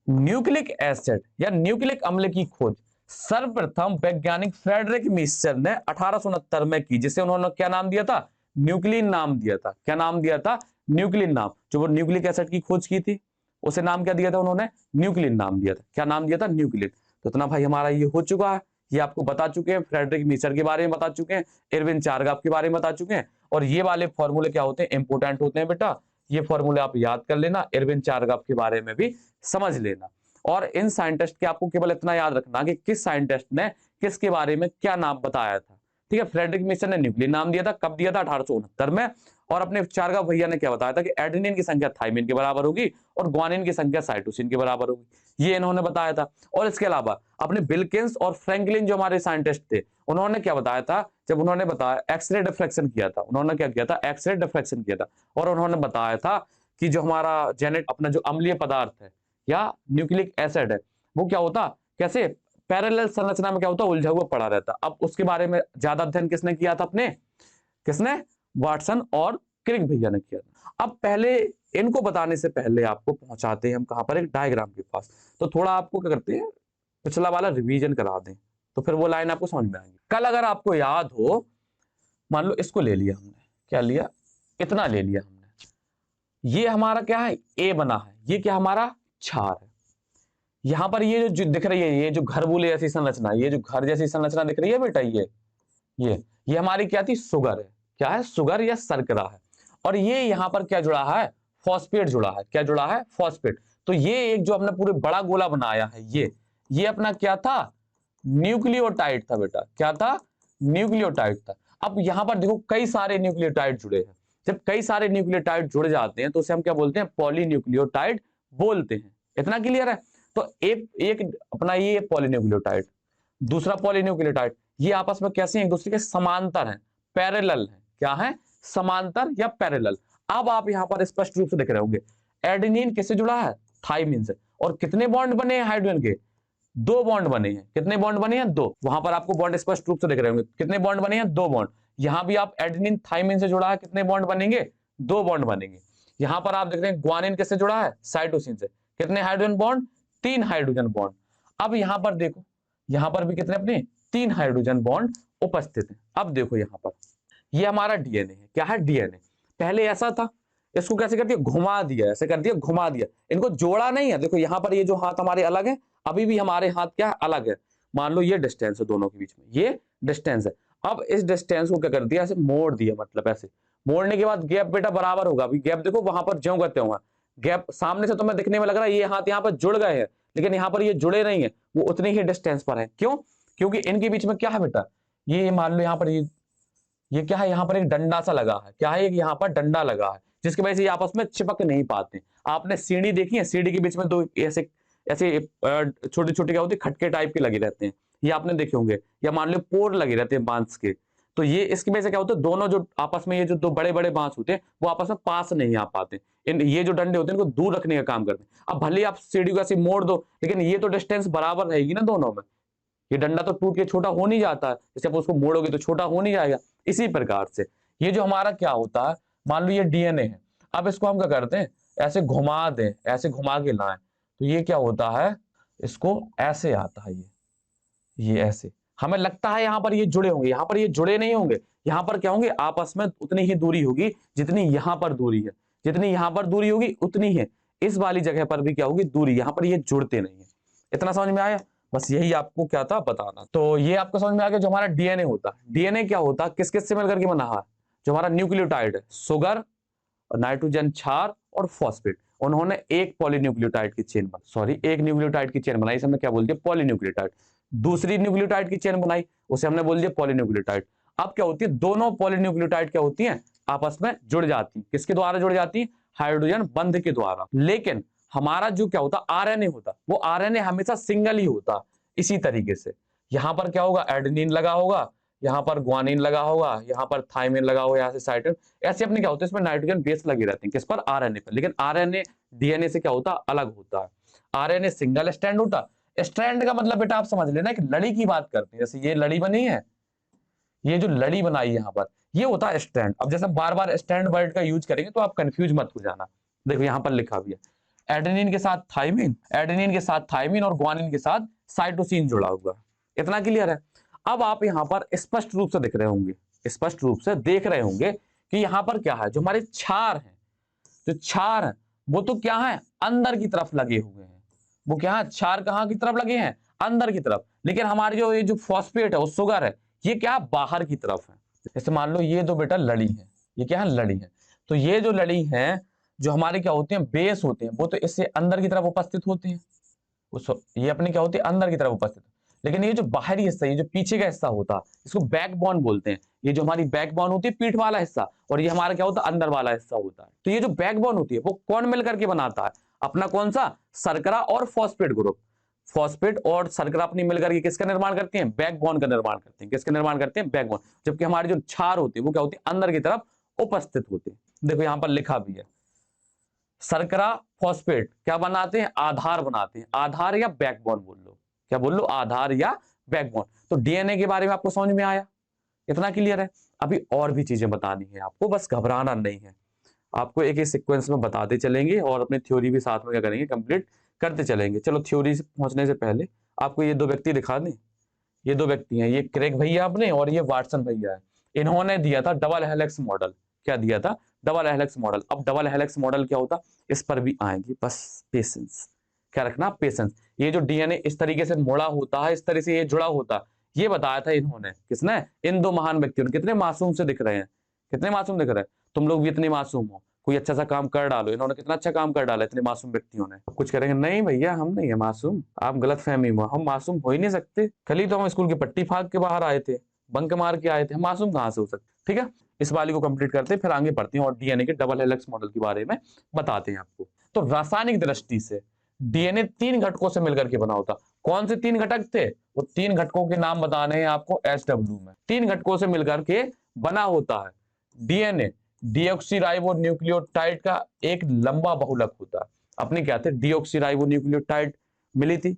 S1: न्यूक्लिक एसिड या न्यूक्लिक अम्ल की खोज सर्वप्रथम वैज्ञानिक फ्रेडरिक मीसर ने 1869 में की, जिसे उन्होंने क्या नाम दिया था, न्यूक्लिन नाम दिया था। क्या नाम दिया था, न्यूक्लिन नाम। जो वो न्यूक्लिक एसिड की खोज की थी उसे नाम क्या दिया था उन्होंने, न्यूक्लिन नाम दिया था। क्या नाम दिया था, न्यूक्लिन। तो इतना भाई हमारा ये हो चुका है, ये आपको बता चुके हैं, फ्रेडरिक मीसर के बारे में बता चुके हैं, इरविन चारगाफ के बारे में बता चुके हैं। और ये वाले फॉर्मूले क्या होते हैं, इंपोर्टेंट होते हैं बेटा, ये फॉर्मूले आप याद कर लेना, इरविन चारगाफ के बारे में भी समझ लेना। और इन साइंटिस्ट के आपको केवल इतना याद रखना कि किस साइंटिस्ट ने किसके बारे में क्या नाम बताया था। ठीक है, फ्रेडरिक मीसर ने न्यूक्लिन नाम दिया था, कब दिया था, 1869 में। और अपने चारगाफ भैया ने क्या बताया था कि एडेनिन की संख्या थाइमिन के बराबर होगी और ग्वानिन की संख्या साइटोसिन के बराबर होगी, ये इन्होंने बताया था। और इसके अलावा अपने विल्किंस और फ्रैंकलिन जो हमारे साइंटिस्ट थे, उन्होंने क्या बताया था, जब उन्होंने बताया एक्सरे डिफ्रेक्शन किया था, उन्होंने क्या किया था, एक्सरे डिफ्रेक्शन किया था। और उन्होंने बताया था कि जो हमारा जेनेट अपना जो अम्लीय पदार्थ है या न्यूक्लिक एसिड है, वो क्या होता, कैसे पैरेलल संरचना में क्या होता, उलझा हुआ पड़ा रहता। अब उसके बारे में ज्यादा अध्ययन किसने किया था, अपने किसने, वाटसन और क्रिक भैया ने किया था। अब पहले इनको बताने से पहले आपको पहुंचाते हैं हम कहां पर, एक डायग्राम के पास। तो थोड़ा आपको क्या करते हैं, पिछला वाला रिवीजन करा दें, तो फिर वो लाइन आपको समझ में आएगी। कल अगर आपको याद हो, मान लो इसको ले लिया हमने, क्या लिया, इतना ले लिया हमने, ये हमारा क्या है, ए बना है, ये क्या हमारा क्षार है। यहां पर ये जो दिख रही है, ये जो घर बोले जैसी संरचना, ये जो घर जैसी संरचना दिख रही है बेटा, ये हमारी क्या थी, शुगर है। क्या है, शुगर या शर्करा है। और ये यहां पर क्या जुड़ा है, फॉस्फेट जुड़ा है। क्या जुड़ा है, फॉस्फेट। तो ये एक जो हमने पूरे बड़ा गोला बनाया है, ये अपना क्या था, न्यूक्लियोटाइड था बेटा। क्या था, न्यूक्लियोटाइड था। अब यहां पर देखो कई सारे न्यूक्लियोटाइड जुड़े हैं। जब कई सारे न्यूक्लियोटाइड जुड़ जाते हैं तो उसे हम क्या बोलते हैं, पॉलीन्यूक्लियोटाइड बोलते हैं। इतना क्लियर है। तो एक एक अपना ये पॉलीन्यूक्लियोटाइड, दूसरा पॉलीन्यूक्लियोटाइड, ये आपस में कैसे एक दूसरे के समांतर हैं, पैरेलल हैं। क्या है, समांतर या पैरेलल। अब आप यहां पर स्पष्ट रूप से देख रहे होंगे, एडेनिन किससे जुड़ा है, थाइमिन से। और कितने बॉन्ड बने हैं हाइड्रोजन के, 2 बॉन्ड बने हैं। कितने बॉन्ड बने हैं, 2। वहां पर आपको बॉन्ड स्पष्ट रूप से देख रहे होंगे, कितने बॉन्ड बने हैं, 2 बॉन्ड। यहाँ भी आप एडेनिन थाइमिन से जुड़ा है, कितने बॉन्ड बनेंगे? 2 बॉन्ड बनेंगे। यहाँ पर आप देख रहे हैं ग्वानिन किससे जुड़ा है? साइटोसिन से। कितने हाइड्रोजन बॉन्ड? 3 hydrogen bond. अब यहाँ पर देखो, यहाँ पर भी कितने अपने 3 हाइड्रोजन बॉन्ड उपस्थित हैं। अब देखो यहाँ पर ये हमारा डीएनए है। क्या है? डीएनए। पहले ऐसा था, इसको कैसे कर दिया? घुमा दिया, ऐसे कर दिया, घुमा दिया, इनको जोड़ा नहीं है। देखो यहाँ पर ये जो हाथ हमारे अलग है, अभी भी हमारे हाथ क्या है? अलग है। मान लो ये डिस्टेंस है दोनों के बीच में, ये डिस्टेंस है। अब इस डिस्टेंस को क्या कर दिया? ऐसे मोड़ दिया, मतलब ऐसे मोड़ने के बाद गैप बेटा बराबर होगा। अभी गैप देखो वहां पर ज्यों करते हुआ गैप सामने से तुम्हें दिखने में लग रहा है ये हाथ यहाँ पर जुड़ गए हैं, लेकिन यहाँ पर ये जुड़े नहीं है, वो उतनी ही डिस्टेंस पर है। क्यों? क्योंकि इनके बीच में क्या है बेटा? ये मान लो यहाँ पर ये क्या है? यहाँ पर एक डंडा सा लगा है। क्या है? एक यहाँ पर डंडा लगा है, जिसकी वजह से ये आपस में चिपक नहीं पाते। आपने सीढ़ी देखी है? सीढ़ी के बीच में दो ऐसे ऐसे छोटे छोटे क्या होते हैं? खटके टाइप के लगे रहते हैं, ये आपने देखे होंगे। या मान लो पोर लगे रहते हैं बांस के, तो ये इसकी वजह से क्या होता है? दोनों जो आपस में ये जो दो बड़े बड़े बांस होते हैं वो आपस में पास नहीं आ पाते। ये जो डंडे होते हैं इनको दूर रखने का काम करते हैं। अब भले ही आप सीढ़ी को ऐसे मोड़ दो, लेकिन ये तो डिस्टेंस बराबर रहेगी ना दोनों में। ये डंडा तो टूट के छोटा हो नहीं जाता है, जैसे आप उसको मोड़ोगे तो छोटा हो नहीं जाएगा। इसी प्रकार से ये जो हमारा क्या होता है, मान लो ये डीएनए है। अब इसको हम क्या करते हैं? ऐसे घुमा दें, ऐसे घुमा के लाएं, तो ये क्या होता है? इसको ऐसे आता है, ये ऐसे। हमें लगता है यहां पर ये जुड़े होंगे, यहां पर ये जुड़े नहीं होंगे। यहां पर क्या होंगे? आपस में उतनी ही दूरी होगी जितनी यहां पर दूरी है। जितनी यहां पर दूरी होगी उतनी है इस वाली जगह पर भी क्या होगी? दूरी। यहां पर ये जुड़ते नहीं है। इतना समझ में आया? बस यही आपको क्या था बताना। तो ये आपको समझ में आ गया जो हमारा डीएनए होता है। डीएनए क्या होता है? किस किस से मिलकर के बना है? जो हमारा न्यूक्लियोटाइड है, शुगर, नाइट्रोजन क्षार और फॉस्फेट, उन्होंने एक पॉलीन्यूक्लियोटाइड की चेन बनाई। सॉरी, एक न्यूक्लियोटाइड की चेन बनाई, इसे हमने क्या बोल दिया? पॉलीन्यूक्लियोटाइड। दूसरी न्यूक्लियोटाइड की चेन बनाई, उसे हमने बोल दिया पॉलीन्यूक्लियोटाइड। अब क्या होती है? दोनों पॉलीन्यूक्लियोटाइड क्या होती हैं? आपस में जुड़ जाती हैं। किसके द्वारा जुड़ जाती हैं? हाइड्रोजन बंध के द्वारा। लेकिन हमारा जो क्या होता? आरएनए होता, वो आरएनए हमेशा सिंगल ही होता। इसी तरीके से यहां पर क्या होगा? एडेनिन लगा होगा, यहाँ पर ग्वानिन लगा होगा, यहाँ पर थाइमिन लगा होगा, यहाँ से साइटोसिन। ऐसे अपने क्या होता है? इसमें नाइट्रोजन बेस लगी रहती है। किस पर? आरएनए पर। लेकिन आरएनए डीएनए से क्या होता? अलग होता है। आरएनए सिंगल स्ट्रैंड होता। स्ट्रैंड का मतलब बेटा आप समझ लेना, एक लड़ी की बात करते हैं। जैसे ये लड़ी बनी है, ये जो लड़ी बनाई है यहाँ पर, ये होता है स्ट्रैंड। अब जैसे बार बार स्ट्रैंड वर्ड का यूज करेंगे तो आप कंफ्यूज मत हो जाना। देखो यहाँ पर लिखा भी है, एडेनिन के साथ थाइमिन, एडेनिन के साथ थाइमिन और ग्वानिन के साथ साइटोसिन जुड़ा हुआ। इतना क्लियर है? अब आप यहाँ पर स्पष्ट रूप से दिख रहे होंगे, स्पष्ट रूप से देख रहे होंगे कि यहाँ पर क्या है? जो हमारे क्षार हैं, जो क्षार है वो तो क्या है? अंदर की तरफ लगे हुए हैं। वो क्या है? क्षार कहाँ की तरफ लगे हैं? अंदर की तरफ। लेकिन हमारी जो ये जो फॉस्फेट है, वो शुगर है, ये क्या? बाहर की तरफ है। जैसे मान लो ये दो बेटा लड़ी है, ये क्या है? लड़ी है। तो ये जो लड़ी है, जो हमारे क्या होते हैं? बेस होते हैं, वो तो इससे अंदर की तरफ उपस्थित होते हैं। ये अपने क्या होते हैं? अंदर की तरफ उपस्थित। लेकिन ये जो बाहरी हिस्सा, ये जो पीछे का हिस्सा होता है, इसको बैकबोन बोलते हैं। ये जो हमारी बैकबोन होती है, पीठ वाला हिस्सा, और ये हमारा क्या होता है? अंदर वाला हिस्सा होता है। तो ये जो बैकबोन होती है वो कौन मिलकर के बनाता है? अपना कौन सा? शर्करा और फॉस्फेट ग्रुप। फॉस्फेट और शर्करा अपनी मिलकर के किसका निर्माण करते हैं? बैकबोन का निर्माण करते हैं। किसका निर्माण करते हैं? बैकबोन। जबकि हमारी जो क्षार होती है वो क्या होती है? अंदर की तरफ उपस्थित होते हैं। देखो यहां पर लिखा भी है, शर्करा फॉस्फेट क्या बनाते हैं? आधार बनाते हैं। आधार या बैकबोन बोल लो, क्या बोल लो? आधार या बैकबोन। तो डीएनए के बारे में आपको समझ में आया? इतना क्लियर है? अभी और भी चीजें बतानी है आपको, बस घबराना नहीं है। आपको एक एक सीक्वेंस में बताते चलेंगे और अपनी थ्योरी भी साथ में क्या करेंगे? कंप्लीट करते चलेंगे। चलो थ्योरी से पहुंचने से पहले आपको ये दो व्यक्ति दिखा दें। ये दो व्यक्ति हैं, ये क्रेग भैया आपने और ये वाटसन भैया है। इन्होंने दिया था डबल हेलिक्स मॉडल। क्या दिया था? Double helix model. अब डबल हेलिक्स मॉडल क्या होता? इस पर भी आएंगे, बस पेशेंस। क्या रखना? पेशेंस। ये जो डीएनए इस तरीके से मुड़ा होता है, इस तरह से ये जुड़ा होता है, ये बताया था इन्होंने। किसने? इन दो महान व्यक्तियों ने। कितने मासूम से दिख रहे हैं, कितने मासूम दिख रहे हैं। तुम लोग भी इतने मासूम हो, कोई अच्छा सा काम कर डालो। इन्होंने कितना अच्छा काम कर डाला इतने मासूम व्यक्तियों ने। कुछ करेंगे? नहीं भैया हम नहीं है मासूम, आप गलत फहमी में, हम मासूम हो ही नहीं सकते। कल ही तो हम स्कूल की पट्टी फाड़ के बाहर आए थे, बंक मार के आए थे, हम मासूम कहाँ से हो सकते? ठीक है, इस वाली को कंप्लीट करते हैं, फिर आगे बढ़ते हैं और डीएनए के डबल हेलिक्स मॉडल के बारे में बताते हैं आपको। तो रासायनिक दृष्टि से डीएनए 3 घटकों से मिलकर के बना होता। कौन से 3 घटक थे? वो 3 घटकों के नाम बताने हैं आपको SW में। 3 घटकों से मिलकर के बना होता है डीएनए। डीऑक्सीराइबो न्यूक्लियोटाइड का एक लंबा बहुलक होता है। अपने क्या थे? डीऑक्सीराइबो न्यूक्लियोटाइड मिली थी,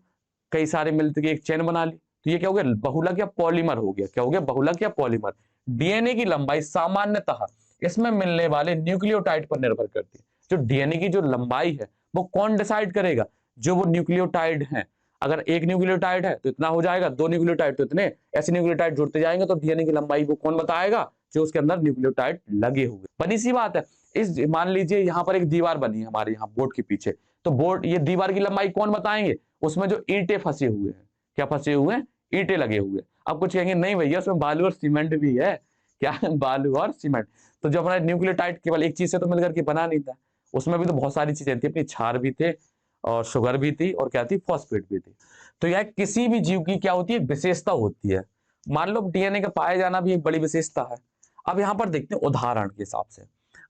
S1: कई सारे मिलते एक चेन बना ली, तो ये क्या हो गया? बहुलक या पॉलीमर हो गया। क्या हो गया? बहुलक या पॉलीमर। डीएनए की लंबाई सामान्यतः इसमें मिलने वाले न्यूक्लियोटाइड पर निर्भर करती है। जो डीएनए की जो लंबाई है वो कौन डिसाइड करेगा? जो वो न्यूक्लियोटाइड है। अगर एक न्यूक्लियोटाइड है तो इतना हो जाएगा, दो न्यूक्लियोटाइड तो इतने, ऐसे न्यूक्लियोटाइड जुड़ते जाएंगे तो डीएनए की लंबाई वो कौन बताएगा? जो उसके अंदर न्यूक्लियोटाइड लगे हुए। बनी सी बात है। इस मान लीजिए यहाँ पर एक दीवार बनी है हमारे यहाँ बोर्ड के पीछे, तो बोर्ड ये दीवार की लंबाई कौन बताएंगे? उसमें जो ईंटें फंसे हुए हैं, क्या फंसे हुए हैं? ईंटें लगे हुए। अब कुछ कहेंगे नहीं भैया उसमें बालू और सीमेंट भी है। क्या? बालू और सीमेंट। तो जो हमारा न्यूक्लियोटाइड केवल एक चीज से तो मिलकर के बना नहीं था, उसमें भी तो बहुत सारी चीजें थी, अपनी क्षार भी थे और शुगर भी थी और क्या थी? फॉस्फेट भी थी। तो यह किसी भी जीव की क्या होती है? विशेषता होती है। मान लो डीएनए का पाया जाना भी एक बड़ी विशेषता है। अब यहां पर देखते हैं उदाहरण के हिसाब से।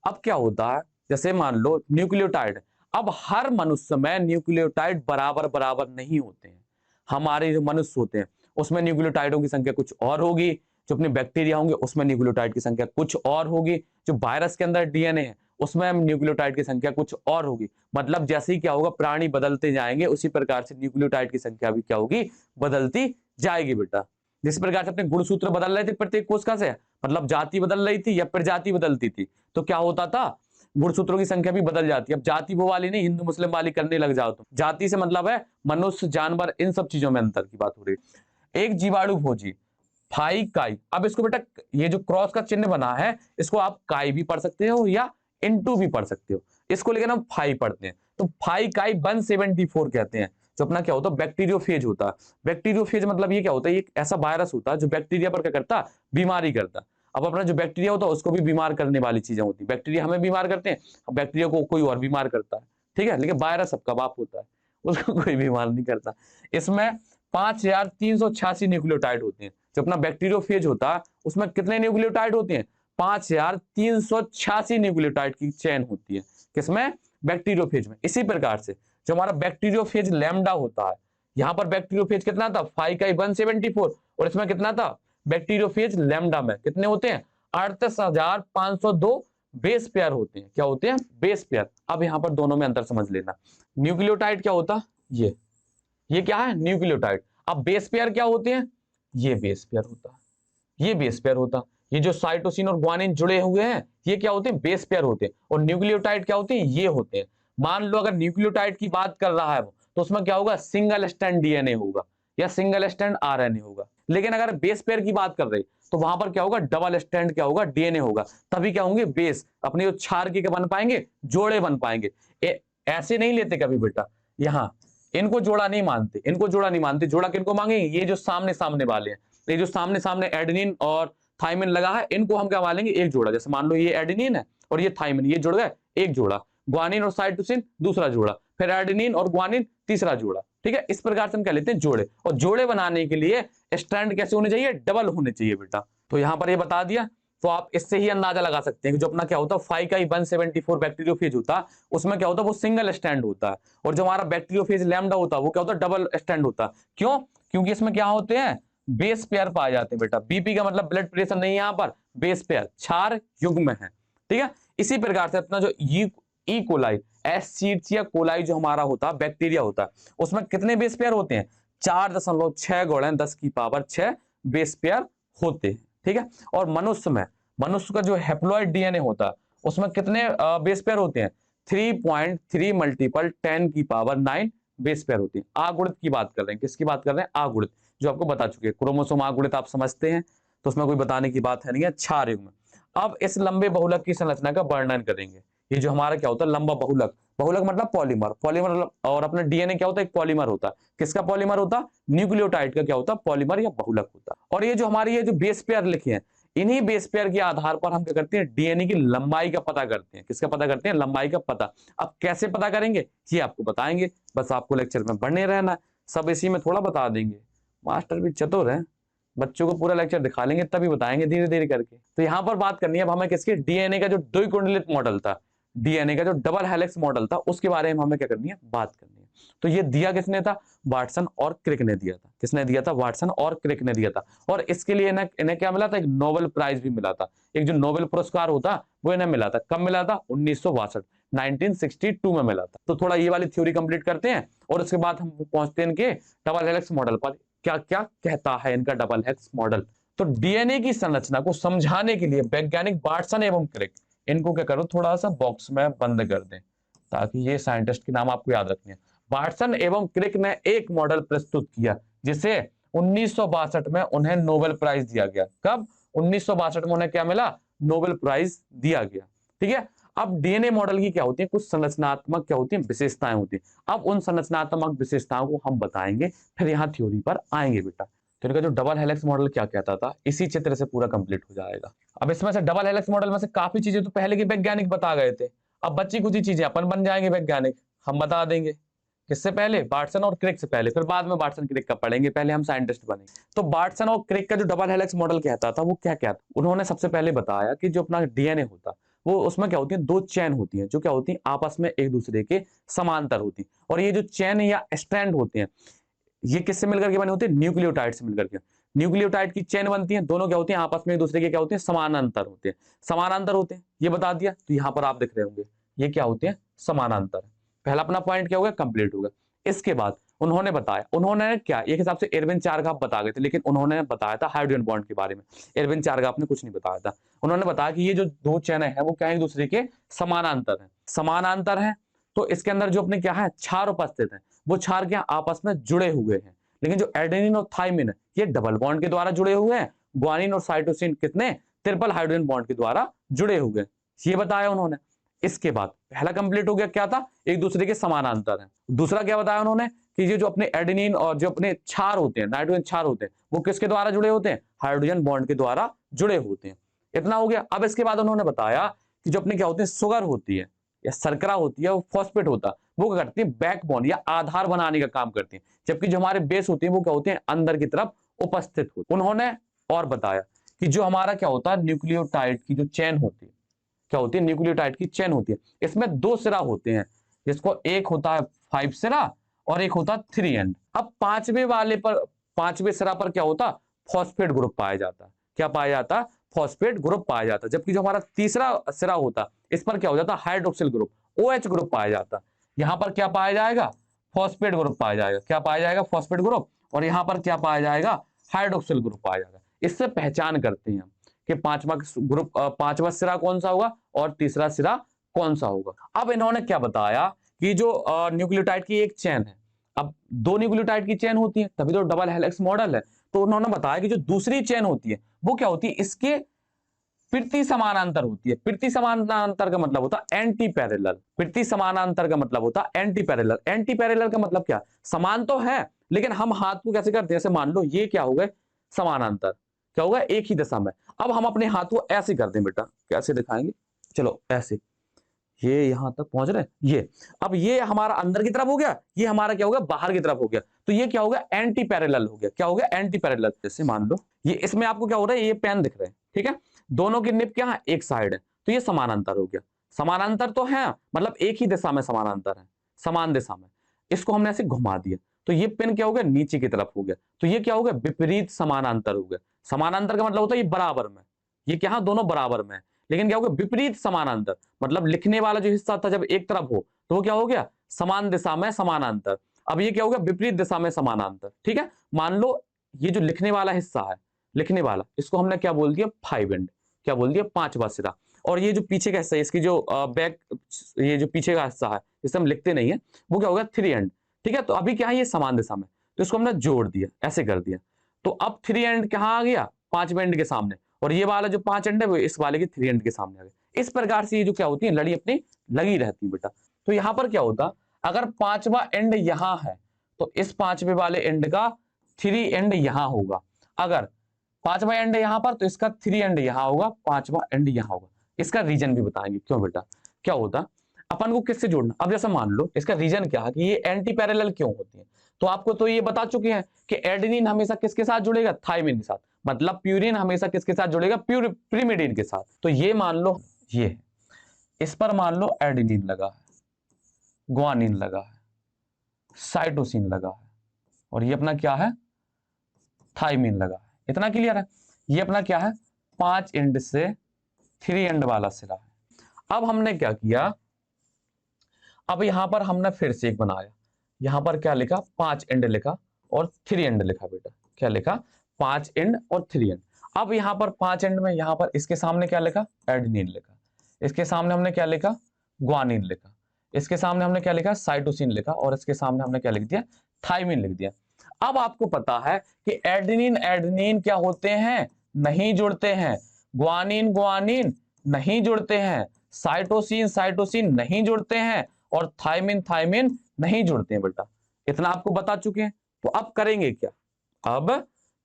S1: अब क्या होता है, जैसे मान लो न्यूक्लियोटाइड, अब हर मनुष्य में न्यूक्लियोटाइड बराबर बराबर नहीं होते हैं। हमारे जो मनुष्य होते हैं उसमें न्यूक्लियोटाइडों की संख्या कुछ और होगी, जो अपने बैक्टीरिया होंगे उसमें न्यूक्लियोटाइड की संख्या कुछ और होगी, जो वायरस के अंदर डीएनए है उसमें न्यूक्लियोटाइड की संख्या कुछ और होगी। मतलब जैसे ही क्या होगा, प्राणी बदलते जाएंगे उसी प्रकार से न्यूक्लियोटाइड की संख्या भी क्या होगी? बदलती जाएगी बेटा। जिस प्रकार से अपने गुणसूत्र बदल रहे थे प्रत्येक कोशिका से, मतलब जाति बदल रही थी या प्रजाति बदलती थी, तो क्या होता था? गुणसूत्रों की संख्या भी बदल जाती है। अब जाति वो वाली नहीं, हिंदू मुस्लिम वाली करने लग जाओ तो। जाति से मतलब है मनुष्य, जानवर, इन सब चीजों में अंतर की बात हो रही है। एक जीवाणु भोजी फाई काई, अब इसको बेटा ये जो क्रॉस का चिन्ह बना है इसको आप काई भी पढ़ सकते हो या इनटू भी पढ़ सकते हो। इसको लेकर हम फाई पढ़ते हैं, तो फाई काई 174 कहते हैं। जो अपना क्या होता है? बैक्टीरियोफेज होता है। बैक्टीरियोफेज मतलब ये क्या होता है? ये एक ऐसा वायरस होता है जो बैक्टीरिया पर क्या करता है? बीमारी करता है। अब अपना जो बैक्टीरिया होता है उसको भी बीमार करने वाली चीजें होती है। बैक्टीरिया हमें बीमार करते हैं, बैक्टीरिया को कोई और बीमार करता है, ठीक है, लेकिन वायरस सबका बाप होता है, उसको कोई बीमार नहीं करता। इसमें 5386 न्यूक्लियोटाइड होते हैं। जो अपना बैक्टीरियोफेज होता है उसमें कितने न्यूक्लियोटाइड होते हैं? 5386 न्यूक्लियोटाइड की चेन होती है। किसमें? बैक्टीरियोफेज में। इसी प्रकार से जो हमारा बैक्टीरियोफेज लैम्डा होता है, यहां पर बैक्टीरियोफेज कितना था? 5 और इसमें कितना था? बैक्टीरियोफेज लैम्डा में कितने होते हैं? 38,502 बेस पेयर होते हैं। क्या होते हैं? Base pair. अब यहां पर दोनों में अंतर समझ लेना। न्यूक्लियोटाइड क्या होता? ये क्या है? न्यूक्लियोटाइड। अब बेस पेयर क्या होते हैं? ये बेस पेयर होता, ये बेस पेयर होता। ये जो साइटोसिन और ग्वानिन जुड़े हुए हैं ये क्या होते हैं? बेस पेयर होते हैं। और न्यूक्लियोटाइड क्या होते हैं? ये होते हैं। मान लो अगर न्यूक्लियोटाइड की बात कर रहा है वो, तो उसमें क्या होगा? सिंगल स्ट्रैंड डीएनए होगा या सिंगल स्ट्रैंड आरएनए होगा। लेकिन अगर बेस पेयर की बात कर रहे तो वहां पर क्या होगा? डबल स्ट्रैंड क्या होगा? डीएनए होगा। तभी क्या होंगे? बेस। अपने जो क्षार के क्या बन पाएंगे? जोड़े बन पाएंगे। ऐसे नहीं लेते कभी बेटा, यहाँ इनको जोड़ा नहीं मानते, इनको जोड़ा नहीं मानते। जोड़ा किनको मांगेंगे? ये जो सामने सामने वाले हैं, ये जो सामने सामने एडेनिन और थाइमिन लगा है, इनको हम क्या मानेंगे? एक जोड़ा। जैसे मान लो ये एडेनिन है और ये थाइमिन, ये जुड़ गए, एक जोड़ा। ग्वानिन और साइटोसिन दूसरा जोड़ा, फिर एडेनिन और ग्वानिन तीसरा जोड़ा। ठीक है, इस प्रकार से हम क्या लेते हैं? जोड़े। और जोड़े बनाने के लिए स्ट्रैंड कैसे होने चाहिए? डबल होने चाहिए बेटा। तो यहां पर ये बता दिया, तो आप इससे ही अंदाजा लगा सकते हैं कि जो अपना क्या होता है 5 बैक्टीरियोफेज होता है उसमें क्या होता है? वो सिंगल स्टैंड होता है। और जो हमारा बैक्टीरियोफेज लैम्डा होता है वो क्या होता है? डबल स्टैंड होता है। क्यों? क्योंकि इसमें क्या होते हैं? बेस पेयर पाए जाते हैं बेटा। बीपी का मतलब ब्लड प्रेशर नहीं है, यहाँ पर बेस पेयर, क्षार युग्म है। ठीक है, इसी प्रकार से अपना जो ई कोलाई, एस्चेरिचिया कोलाई जो हमारा होता है बैक्टीरिया होता है, उसमें कितने बेस पेयर होते हैं? 4.6 गुणन 10⁻6 बेस पेयर होते हैं। ठीक है, और मनुष्य का जो हैप्लॉइड डीएनए होता है उसमें कितने बेस पेयर होते हैं? 3.3 × 10⁹ बेस पेयर होती है। आगुणित की बात कर रहे हैं। किसकी बात कर रहे हैं? आगुणित, जो आपको बता चुके हैं। क्रोमोसोम आगुणित आप समझते हैं, तो उसमें कोई बताने की बात है नहीं है। क्षार युग्म। अब इस लंबे बहुलक की संरचना का वर्णन करेंगे। ये जो हमारा क्या होता है? लंबा बहुलक। बहुलक मतलब पॉलीमर, पॉलीमर। और अपना डीएनए क्या होता है? एक पॉलीमर होता है। किसका पॉलीमर होता है? न्यूक्लियोटाइड का क्या होता है? पॉलीमर या बहुलक होता है। और ये जो हमारी ये जो बेस पेयर लिखे हैं, इन्हीं बेस पेयर के आधार पर हम क्या करते हैं? डीएनए की लंबाई का पता करते हैं। किसका पता करते हैं? लंबाई का पता। अब कैसे पता करेंगे ये आपको बताएंगे, बस आपको लेक्चर में बने रहना। सब इसी में थोड़ा बता देंगे, मास्टर भी चतुर है, बच्चों को पूरा लेक्चर दिखा लेंगे तभी बताएंगे धीरे धीरे करके। तो यहाँ पर बात करनी है अब हमें किसके? डीएनए का जो द्विकुंडलित मॉडल था, डीएनए का जो डबल हेलिक्स मॉडल था, उसके बारे में हमें क्या करनी है? बात करनी है। तो ये दिया किसने था? वाटसन और क्रिक ने दिया था। किसने दिया था? वाटसन और क्रिक ने दिया था। और इसके लिए इन्हें क्या मिला था? एक नोबेल प्राइज भी मिला था। एक जो नोबेल पुरस्कार होता वो इन्हें मिला था। कब मिला था? 1962 में मिला था। तो थोड़ा ये वाली थ्योरी कंप्लीट करते हैं और उसके बाद हम पहुंचते हैं इनके डबल हेलिक्स मॉडल पर। क्या क्या कहता है इनका डबल हेलिक्स मॉडल? तो डीएनए की संरचना को समझाने के लिए वैज्ञानिक वाटसन एवं क्रिक, इनको क्या करो थोड़ा सा बॉक्स में बंद कर दें ताकि ये साइंटिस्ट के नाम आपको याद रखने हैं। वाटसन एवं क्रिक ने एक मॉडल प्रस्तुत किया जिसे 1962 में उन्हें नोबेल प्राइज दिया गया। कब? 1962 में उन्हें क्या मिला? नोबेल प्राइज दिया गया। ठीक है। अब डीएनए मॉडल की क्या होती है? कुछ संरचनात्मक क्या होती है? विशेषताएं होती है। अब उन संरचनात्मक विशेषताओं को हम बताएंगे, फिर यहाँ थ्योरी पर आएंगे बेटा। तो इनका जो डबल हेलिक्स मॉडल क्या कहता था, इसी चित्र से पूरा कंप्लीट हो जाएगा। अब इसमें से डबल हेलिक्स मॉडल में से काफी चीजें तो पहले के वैज्ञानिक बता गए थे, अब बच्ची कुछ ही चीजें अपन बन जाएंगे वैज्ञानिक, हम बता देंगे। किससे पहले? वाटसन और क्रिक से पहले, फिर बाद में वाटसन क्रिक का पढ़ेंगे, पहले हम साइंटिस्ट बनेंगे। तो वाटसन और क्रिक का जो डबल हेलिक्स मॉडल कहता था वो क्या क्या था? उन्होंने सबसे पहले बताया कि जो अपना डीएनए होता वो उसमें क्या होती है, दो चेन होती हैं जो क्या होती हैं, आपस में एक दूसरे के समांतर होती हैं। और ये जो चेन या स्ट्रैंड होते हैं ये किससे मिलकर के बने होते हैं? न्यूक्लियोटाइड से मिलकर के। न्यूक्लियोटाइड की चेन बनती है, दोनों क्या होते हैं, आपस में एक दूसरे के क्या होते हैं, समानांतर होते हैं। समानांतर होते हैं ये बता दिया। तो यहाँ पर आप दिख रहे होंगे ये क्या होते हैं, समानांतर। पहला अपना पॉइंट क्या हो गया, कंप्लीट हो गया। इसके बाद उन्होंने बताया, उन्होंने क्या एक हिसाब से एरविन चारगाफ बता गए थे, लेकिन उन्होंने बताया था हाइड्रोजन बॉन्ड के बारे में। एरविन चारगाफ ने कुछ नहीं बताया था। उन्होंने बताया कि ये जो दो चेन है वो क्या है, एक दूसरे के समानांतर है। समानांतर है तो इसके अंदर जो अपने क्या है, क्षार उपस्थित है, वो क्षार क्या आपस में जुड़े हुए हैं। लेकिन जो एडेनिन और थाइमिन है ये डबल बॉन्ड के द्वारा जुड़े हुए हैं। ग्वानिन और साइटोसिन कितने, ट्रिपल हाइड्रोजन बॉन्ड के द्वारा जुड़े हुए हैं, ये बताया उन्होंने। इसके बाद पहला कंप्लीट हो गया, क्या था, एक दूसरे के समानांतर है। दूसरा क्या बताया उन्होंने कि ये जो अपने एडेनिन और जो अपने क्षार होते हैं, नाइट्रोजन क्षार होते हैं, वो किसके द्वारा जुड़े होते हैं, हाइड्रोजन बॉन्ड के द्वारा जुड़े होते हैं। इतना हो गया। अब इसके बाद उन्होंने बताया कि जो अपने क्या होते हैं, शुगर होती है या शर्करा होती है, वो फॉस्फेट होता है, वो क्या करती है, बैकबोन या आधार बनाने का काम करती है। जबकि जो हमारे बेस होते हैं वो क्या होते हैं, अंदर की तरफ उपस्थित होते। उन्होंने और बताया कि जो हमारा क्या होता है, न्यूक्लियोटाइड की जो चेन होती है, क्या होती है, न्यूक्लियोटाइड की चेन होती है, इसमें दो सिरा होते हैं, जिसको एक होता है 5 सिरा और एक होता है 3 एंड। अब पांचवें सिरा पर क्या होता, फॉस्फेट ग्रुप पाया जाता है। क्या पाया जाता, फॉस्फेट ग्रुप पाया जाता है। जबकि जो हमारा तीसरा सिरा होता इस पर क्या हो जाता, हाइड्रोक्सिल ग्रुप, OH ग्रुप पाया जाता। यहां पर क्या पाया जाएगा, फॉस्फेट ग्रुप पाया जाएगा। क्या पाया जाएगा, फॉस्फेट ग्रुप। और यहां पर क्या पाया जाएगा, हाइड्रोक्सिल ग्रुप पाया जाएगा। इससे पहचान करते हैं कि पांचवा ग्रुप, पांचवा सिरा कौन सा होगा और तीसरा सिरा कौन सा होगा। अब इन्होंने क्या बताया कि जो न्यूक्लियोटाइड की एक चेन है, अब दो न्यूक्लियोटाइड की चेन होती है तभी तो डबल हेलिक्स मॉडल है। तो उन्होंने बताया कि जो दूसरी चेन होती है वो क्या होती है, इसके प्रति समानांतर होती है। प्रति समानांतर का मतलब होता है एंटी पैरेलल। प्रति समानांतर का मतलब होता है एंटी पैरेलल। एंटी पैरेलल का मतलब क्या, समान तो है लेकिन हम हाथ को कैसे करते हैं, जैसे मान लो ये क्या हो गए, समानांतर, क्या होगा, एक ही दिशा में। अब हम अपने हाथ को ऐसे करते हैं बेटा, कैसे दिखाएंगे, चलो ऐसे, ये यहां तक पहुंच रहे हैं ये। अब ये हमारा अंदर की तरफ हो गया, ये हमारा क्या हो गया, बाहर की तरफ हो गया। तो ये क्या हो गया, एंटी पैरेलल हो गया। क्या हो गया, एंटी पैरेलल। जैसे मान लो ये, इसमें आपको क्या हो रहा है, ये पेन दिख रहे हैं, ठीक है, दोनों की निब क्या है, एक साइड है, तो ये समानांतर हो गया। समानांतर तो है, मतलब एक ही दिशा में समानांतर है, समान दिशा में। इसको हमने ऐसे घुमा दिया तो ये पेन क्या हो गया, नीचे की तरफ हो गया। तो ये क्या हो गया, विपरीत समानांतर हो गया। समानांतर का मतलब होता है ये बराबर में, ये क्या, दोनों बराबर में है। लेकिन क्या हो गया, विपरीत समानांतर, मतलब लिखने वाला जो हिस्सा था जब एक तरफ हो तो वो क्या हो गया, समान दिशा में समानांतर। अब ये क्या हो गया, विपरीत दिशा में समानांतर। ठीक है, मान लो ये जो लिखने वाला हिस्सा है, लिखने वाला, इसको हमने क्या बोल दिया, 5 एंड, क्या बोल दिया, पांचवा सिरा। और ये जो पीछे का हिस्सा है, इसकी जो बैक, ये जो पीछे का हिस्सा है जिसे हम लिखते नहीं है, वो क्या होगा, 3 एंड। ठीक है, तो अभी क्या है, ये समान दिशा में, तो इसको हमने जोड़ दिया, ऐसे कर दिया। तो अब 3 एंड कहां आ गया, 5 एंड के सामने, और ये वाला जो 5 एंड है वो इस वाले के 3 एंड के सामने आ गया। इस प्रकार से ये जो क्या होती है, लड़ी अपनी लगी रहती है बेटा। तो यहां पर क्या होता, अगर पांचवा एंड यहां है तो इस पांचवे वाले एंड का 3 एंड यहां होगा। अगर पांचवा एंड यहां पर तो इसका 3 एंड यहां होगा, पांचवा एंड यहां होगा। इसका रीजन भी बताएंगे क्यों बेटा, क्या होता, अपन को किससे जोड़ना। अब जैसे मान लो इसका रीजन क्या है कि ये एंटी पैरेलल क्यों होती है, तो आपको तो ये बता चुके हैं कि एडेनिन हमेशा किसके साथ जुड़ेगा, थाइमिन के साथ। मतलब प्यूरिन हमेशा किसके साथ जुड़ेगा, प्रीमिडिन के साथ। तो ये मान लो ये है, इस पर मान लो एडेनिन लगा है, ग्वानिन लगा है, साइटोसिन लगा है, और ये अपना क्या है, थाइमिन लगा है। इतना क्लियर है। ये अपना क्या है, 5 एंड से 3 एंड वाला सिरा है। अब हमने क्या किया, अब यहां पर हमने फिर से एक बनाया, यहां पर क्या लिखा, 5 एंड लिखा और 3 एंड लिखा बेटा। क्या लिखा, 5 एंड और 3 एंड। अब यहाँ पर 5 एंड में यहाँ पर इसके सामने क्या लिखा, एडेनिन लिखा, इसके सामने हमने क्या लिखा, ग्वानिन लिखा, इसके सामने हमने क्या लिखा, साइटोसिन लिखा, और इसके सामने हमने क्या लिख दिया, थाइमिन लिख दिया। अब आपको पता है कि एडेनिन एडेनिन क्या होते हैं, नहीं जुड़ते हैं, ग्वानिन ग्वानिन नहीं जुड़ते हैं, साइटोसिन साइटोसिन नहीं जुड़ते हैं, और थाइमिन थाइमिन नहीं जुड़ते हैं बेटा। इतना आपको बता चुके हैं। तो अब करेंगे क्या, अब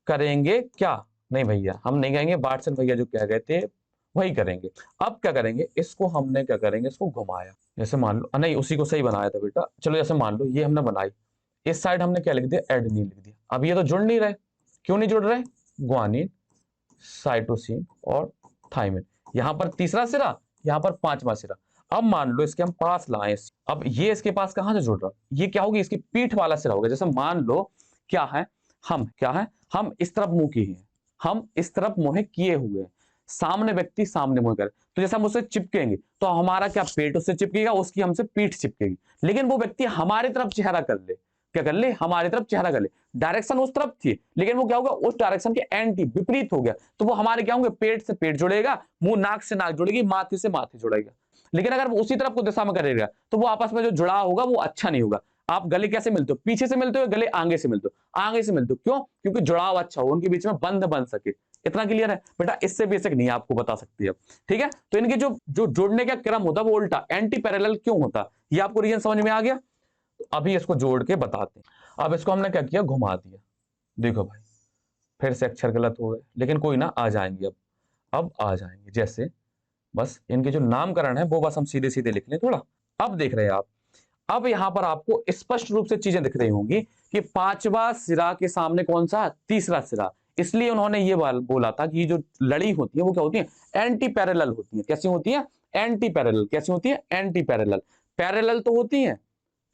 S1: करेंगे क्या, नहीं भैया हम नहीं कहेंगे, वाटसन भैया जो क्या कहते वही करेंगे। अब क्या करेंगे, इसको हमने क्या करेंगे, इसको घुमाया, जैसे मान लो, नहीं उसी को सही बनाया था बेटा, चलो जैसे मान लो ये हमने बनाई, इस साइड हमने क्या लिख दिया, एडेनिन लिख दिया। अब ये तो जुड़ नहीं रहे, क्यों नहीं जुड़ रहे, ग्वानिन साइटोसिन और थाइमिन, यहां पर तीसरा सिरा, यहां पर पांचवा सिरा। अब मान लो इसके हम पास लाए, अब ये इसके पास कहां से जुड़ रहा, ये क्या होगी, इसकी पीठ वाला सिरा होगा। जैसे मान लो क्या है, हम क्या है, हम इस तरफ मुंह किए हैं, हम इस तरफ मुंह किए हुए हैं, सामने व्यक्ति सामने मुंह करे, तो जैसे हम उससे चिपकेंगे तो हमारा क्या पेट उससे चिपकेगा, उसकी हमसे पीठ चिपकेगी। लेकिन वो व्यक्ति हमारी तरफ चेहरा कर ले, क्या कर ले, हमारी तरफ चेहरा कर ले, डायरेक्शन उस तरफ थी, लेकिन वो क्या होगा, उस डायरेक्शन के एंटी विपरीत हो गया, तो वो हमारे क्या होंगे, पेट से पेट जुड़ेगा, मुंह नाक से नाक जुड़ेगी, माथे से माथे जुड़ेगा। लेकिन अगर वो उसी तरफ को दिशा में करेगा तो वो आपस में जो जुड़ाव होगा वो अच्छा नहीं होगा। आप गले कैसे मिलते हो, पीछे से मिलते हो, गले आगे से मिलते हो, आगे से मिलते हो, क्यों, क्योंकि जुड़ाव अच्छा हो, उनके बीच में बंध बन सके। इतना क्लियर है बेटा, इससे बेसिक नहीं आपको बता सकती है। ठीक है, तो इनके जो जो जुड़ने का क्रम होता है वो उल्टा एंटी पैरेलल क्यों होता है, ये आपको रीजन समझ में आ गया। अभी इसको जोड़ के बताते हैं। अब इसको हमने क्या किया, घुमा दिया, देखो भाई फिर से अक्षर गलत हो गए, लेकिन कोई ना, आ जाएंगे अब आ जाएंगे। जैसे बस इनके जो नामकरण है वो बस हम सीधे सीधे लिख लें थोड़ा। अब देख रहे हैं आप, अब यहां पर आपको स्पष्ट रूप से चीजें दिख रही होंगी कि पांचवा सिरा के सामने कौन सा, तीसरा सिरा। इसलिए उन्होंने ये बोला था कि ये जो लड़ी होती है वो क्या होती है, एंटी पैरेलल होती है। कैसी होती है, एंटी पैरेलल। कैसी होती है, एंटी पैरेलल। पैरेलल तो होती है,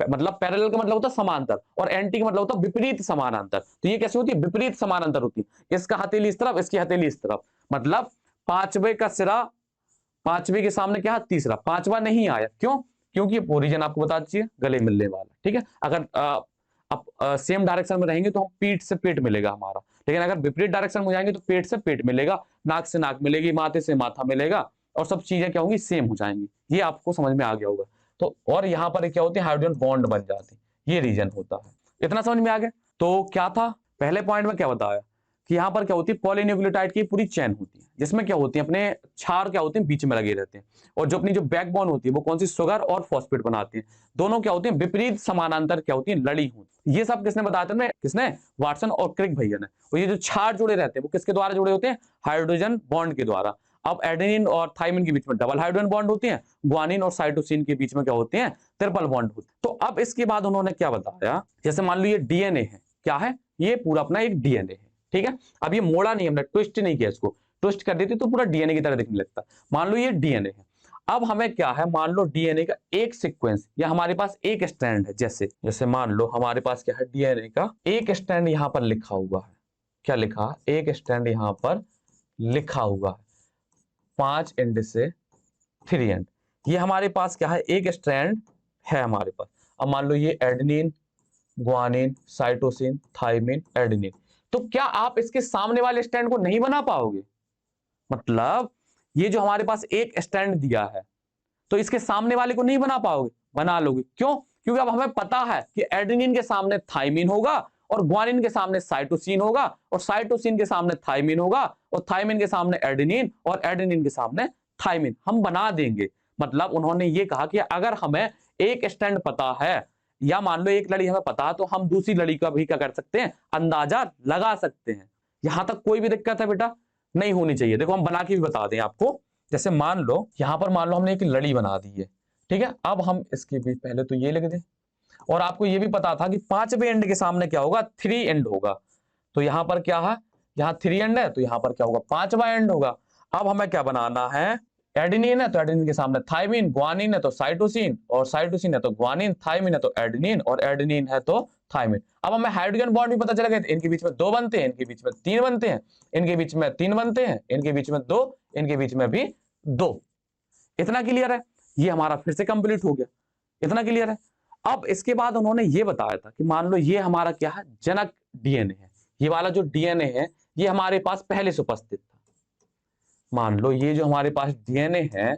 S1: मतलब पैरेलल का मतलब होता है समांतर, और एंटी का मतलब होता है विपरीत समानांतर। तो ये कैसी होती है, विपरीत समानांतर होती है। इसका हथेली इस तरफ, इसकी हथेली इस तरफ, मतलब पांचवे का सिरा, पांचवे के सामने क्या है, तीसरा, पांचवा नहीं आया, क्यों, क्योंकि ओरिजिन आपको बता दीजिए गले मिलने वाला। ठीक है, अगर आप सेम डायरेक्शन में रहेंगे तो हम पीठ से पेट मिलेगा हमारा, लेकिन अगर विपरीत डायरेक्शन में जाएंगे तो पेट से पेट मिलेगा, नाक से नाक मिलेगी, माथे से माथा मिलेगा, और सब चीजें क्या होंगी, सेम हो जाएंगी। ये आपको समझ में आ गया होगा। तो और यहाँ पर क्या होती है, हाइड्रोजन बॉन्ड बन जाते हैं, ये रीजन होता है। इतना समझ में आ गया। तो क्या था, पहले पॉइंट में क्या बताया कि यहाँ पर क्या होती है, पॉलीन्यूक्लियोटाइड की पूरी चेन होती है, जिसमें क्या होती है, अपने क्षार क्या होते हैं बीच में लगे रहते हैं, और जो अपनी जो बैकबोन होती है वो कौन सी, शुगर और फॉस्फेट बनाती है। दोनों क्या होते हैं, विपरीत समानांतर क्या होती है, लड़ी होती है। ये सब किसने बताया था, किसने, वाटसन और क्रिक भैया ने। और ये जो क्षार जुड़े रहते हैं वो किसके द्वारा जुड़े होते हैं, हाइड्रोजन बॉन्ड के द्वारा। अब एडेनिन और थाइमिन के बीच में डबल हाइड्रोजन बॉन्ड होती है, ग्वानिन और साइटोसिन के बीच में क्या होते हैं, ट्रिपल बॉन्ड होते हैं। तो अब इसके बाद उन्होंने क्या बताया, जैसे मान लो ये डीएनए है, क्या है, ये पूरा अपना एक डीएनए है। ठीक है, अब ये मोड़ा नहीं, हमने ट्विस्ट नहीं किया, इसको ट्विस्ट कर देती तो पूरा डीएनए की तरह दिखने लगता। मान लो ये डीएनए है, अब हमें क्या है, मान लो डीएनए का एक सीक्वेंस, या हमारे पास एक स्ट्रैंड है, जैसे जैसे मान लो हमारे पास क्या है, डीएनए का एक स्ट्रैंड यहां पर लिखा हुआ है। क्या लिखा, एक स्ट्रैंड यहां पर लिखा हुआ है, 5 एंड से 3 एंड, ये हमारे पास क्या है, एक स्ट्रैंड है हमारे पास। अब मान लो ये adenine, guanine, cytosine, thymine, adenine, तो क्या आप इसके सामने वाले स्ट्रैंड को नहीं बना पाओगे, मतलब ये जो हमारे पास एक स्ट्रैंड दिया है तो इसके सामने वाले को नहीं बना पाओगे, बना लोगे, क्यों, क्योंकि अब हमें पता है कि एडेनिन के सामने थाइमिन होगा, और ग्वानिन के सामने साइटोसिन होगा, और साइटोसिन के सामने थाइमिन होगा, और थाइमिन के सामने एडेनिन, और एडेनिन के सामने थाइमिन, हम बना देंगे। मतलब उन्होंने ये कहा कि अगर हमें एक स्ट्रैंड पता है, या मान लो एक लड़ी हमें पता है, तो हम दूसरी लड़ी का भी क्या कर सकते हैं, अंदाजा लगा सकते हैं। यहां तक कोई भी दिक्कत है बेटा, नहीं होनी चाहिए। देखो हम बना के भी बता दें आपको, जैसे मान लो यहां पर मान लो हमने एक लड़ी बना दी है, ठीक है, अब हम इसके भी पहले तो ये लिख दें, और आपको ये भी पता था कि पांचवें एंड के सामने क्या होगा, 3 एंड होगा। तो यहां पर क्या है, यहाँ 3 एंड है, तो यहां पर क्या होगा, पांचवा एंड होगा। अब हमें क्या बनाना है, एडेनिन है तो एडेनिन के सामने थाइमिन, ग्वानिन है तो साइटोसिन, और साइटोसिन है तो ग्वानिन, थाइमिन है तो एडेनिन, और एडेनिन है तो थाइमिन। अब हमें हाइड्रोजन बॉन्ड भी पता चला गया, इनके बीच में 2 बनते हैं, इनके बीच में 3 बनते हैं, इनके बीच में 3 बनते हैं, इनके बीच में 2, इनके बीच में भी 2। इतना क्लियर है, ये हमारा फिर से कंप्लीट हो गया। इतना क्लियर है। अब इसके बाद उन्होंने ये बताया था कि मान लो ये हमारा क्या है, जनक डीएनए है। ये वाला जो डीएनए है ये हमारे पास पहले से उपस्थित था। मान लो ये जो हमारे पास डीएनए है,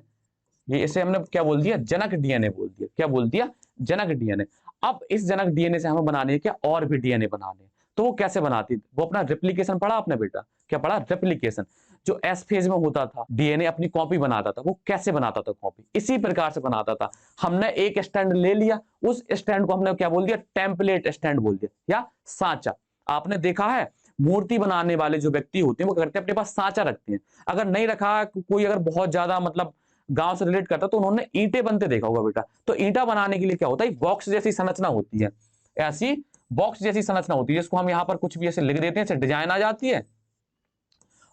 S1: ये इसे हमने क्या बोल दिया, जनक डीएनए बोल दिया। क्या बोल दिया, जनक डीएनए। अब इस जनक डीएनए से हमें बनाने हैं क्या, और भी डीएनए बनाने हैं। तो वो कैसे बनाती, वो अपना रेप्लिकेशन पढ़ा आपने बेटा, क्या पढ़ा, रेप्लिकेशन। जो एस फेज में होता था, डीएनए अपनी कॉपी बनाता था, वो कैसे बनाता था कॉपी, इसी प्रकार से बनाता था। हमने एक स्टैंड ले लिया, उस स्टैंड को हमने क्या बोल दिया, टेम्पलेट स्टैंड बोल दिया या सांचा। आपने देखा है मूर्ति बनाने वाले जो व्यक्ति होते हैं वो क्या करते हैं, अपने पास सांचा रखते हैं। अगर नहीं रखा, कोई अगर बहुत ज्यादा मतलब गांव से रिलेट करता तो उन्होंने ईंटें बनते देखा होगा बेटा। तो ईंटा बनाने के लिए क्या होता है, बॉक्स जैसी संरचना होती है, ऐसी बॉक्स जैसी संरचना होती है, जिसको हम यहां पर कुछ भी ऐसे लिख देते हैं, ऐसे डिजाइन आ जाती है,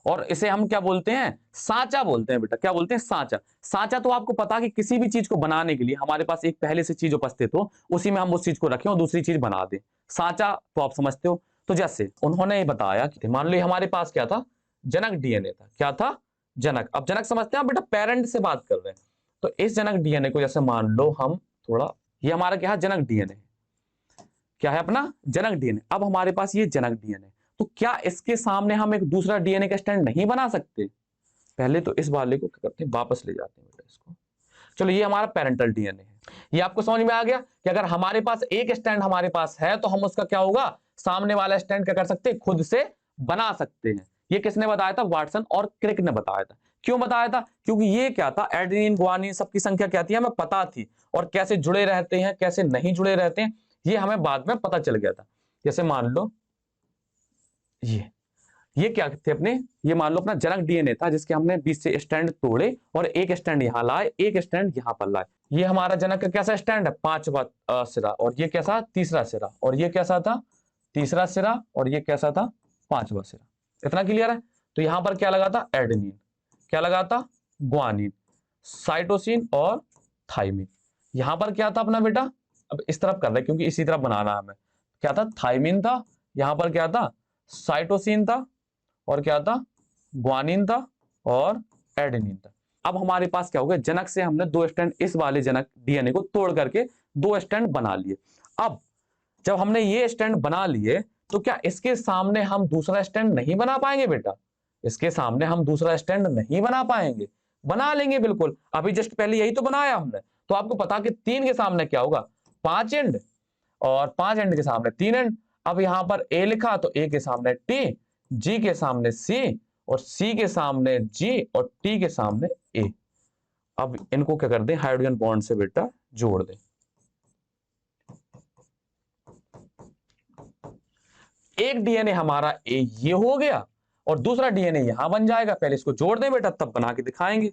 S1: और इसे हम क्या बोलते हैं, सांचा बोलते हैं बेटा। क्या बोलते हैं, सांचा। सांचा तो आपको पता कि किसी भी चीज को बनाने के लिए हमारे पास एक पहले से चीज उपस्थित हो, उसी में हम उस चीज को रखें और दूसरी चीज बना दें। सांचा तो आप समझते हो। तो जैसे उन्होंने ये बताया कि मान लो हमारे पास क्या था, जनक डीएनए था। क्या था, जनक। अब जनक समझते हैं बेटा, पेरेंट से बात कर रहे हैं। तो इस जनक डीएनए को जैसे मान लो हम थोड़ा, ये हमारा क्या है, जनक डीएनए। क्या है अपना, जनक डीएनए। अब हमारे पास ये जनक डीएनए, तो क्या इसके सामने हम एक दूसरा डीएनए का स्टैंड नहीं बना सकते। पहले तो इस वाले को क्या करते हैं, वापस ले जाते हैं बेटा इसको। चलो ये हमारा पेरेंटल डीएनए है। ये आपको समझ में आ गया कि अगर हमारे पास एक स्टैंड हमारे पास है तो हम उसका क्या होगा, सामने वाला स्टैंड क्या कर सकते हैं, खुद से बना सकते हैं। ये किसने बताया था, वाटसन और क्रिक ने बताया था। क्यों बताया था, क्योंकि ये क्या था, एडेनिन ग्वानिन सबकी संख्या क्या थी हमें पता थी, और कैसे जुड़े रहते हैं कैसे नहीं जुड़े रहते हैं ये हमें बाद में पता चल गया था। जैसे मान लो ये क्या थे अपने, ये मान लो अपना जनक डीएनए था, जिसके हमने 20 से स्टैंड तोड़े और एक स्टैंड यहां लाए, एक स्टैंड यहां पर लाए। ये हमारा जनक का कैसा स्टैंड है, 5वां सिरा, और ये कैसा, तीसरा सिरा, और ये कैसा था, तीसरा सिरा, और ये कैसा था, 5वां सिरा। इतना क्लियर है। तो यहां पर क्या लगा था, एडेनिन, क्या लगा था, ग्वानिन, साइटोसिन और थाइमिन। यहां पर क्या था अपना बेटा, अब इस तरफ कर रहे हैं क्योंकि इसी तरफ बनाना है हमें। क्या था, थाइमिन था, यहां पर क्या था, साइटोसिन था, और क्या था, ग्वानिन था, और एडेनिन था। अब हमारे पास क्या हो गया, जनक से हमने 2 स्टैंड इस वाले जनक डीएनए को तोड़ करके 2 स्टैंड बना लिए। अब जब हमने ये स्टैंड बना लिए तो क्या इसके सामने हम दूसरा स्टैंड नहीं बना पाएंगे बेटा, इसके सामने हम दूसरा स्टैंड नहीं बना पाएंगे, बना लेंगे बिल्कुल। अभी जस्ट पहले यही तो बनाया हमने। तो आपको पता कि 3 के सामने क्या होगा, 5 एंड, और 5 एंड के सामने 3 एंड। अब यहां पर ए लिखा तो ए के सामने टी, जी के सामने सी, और सी के सामने जी, और टी के सामने ए। अब इनको क्या कर दें, हाइड्रोजन बॉन्ड से बेटा जोड़ दें। एक डीएनए हमारा ए ये हो गया और दूसरा डीएनए यहां बन जाएगा। पहले इसको जोड़ दें बेटा, तब बना के दिखाएंगे।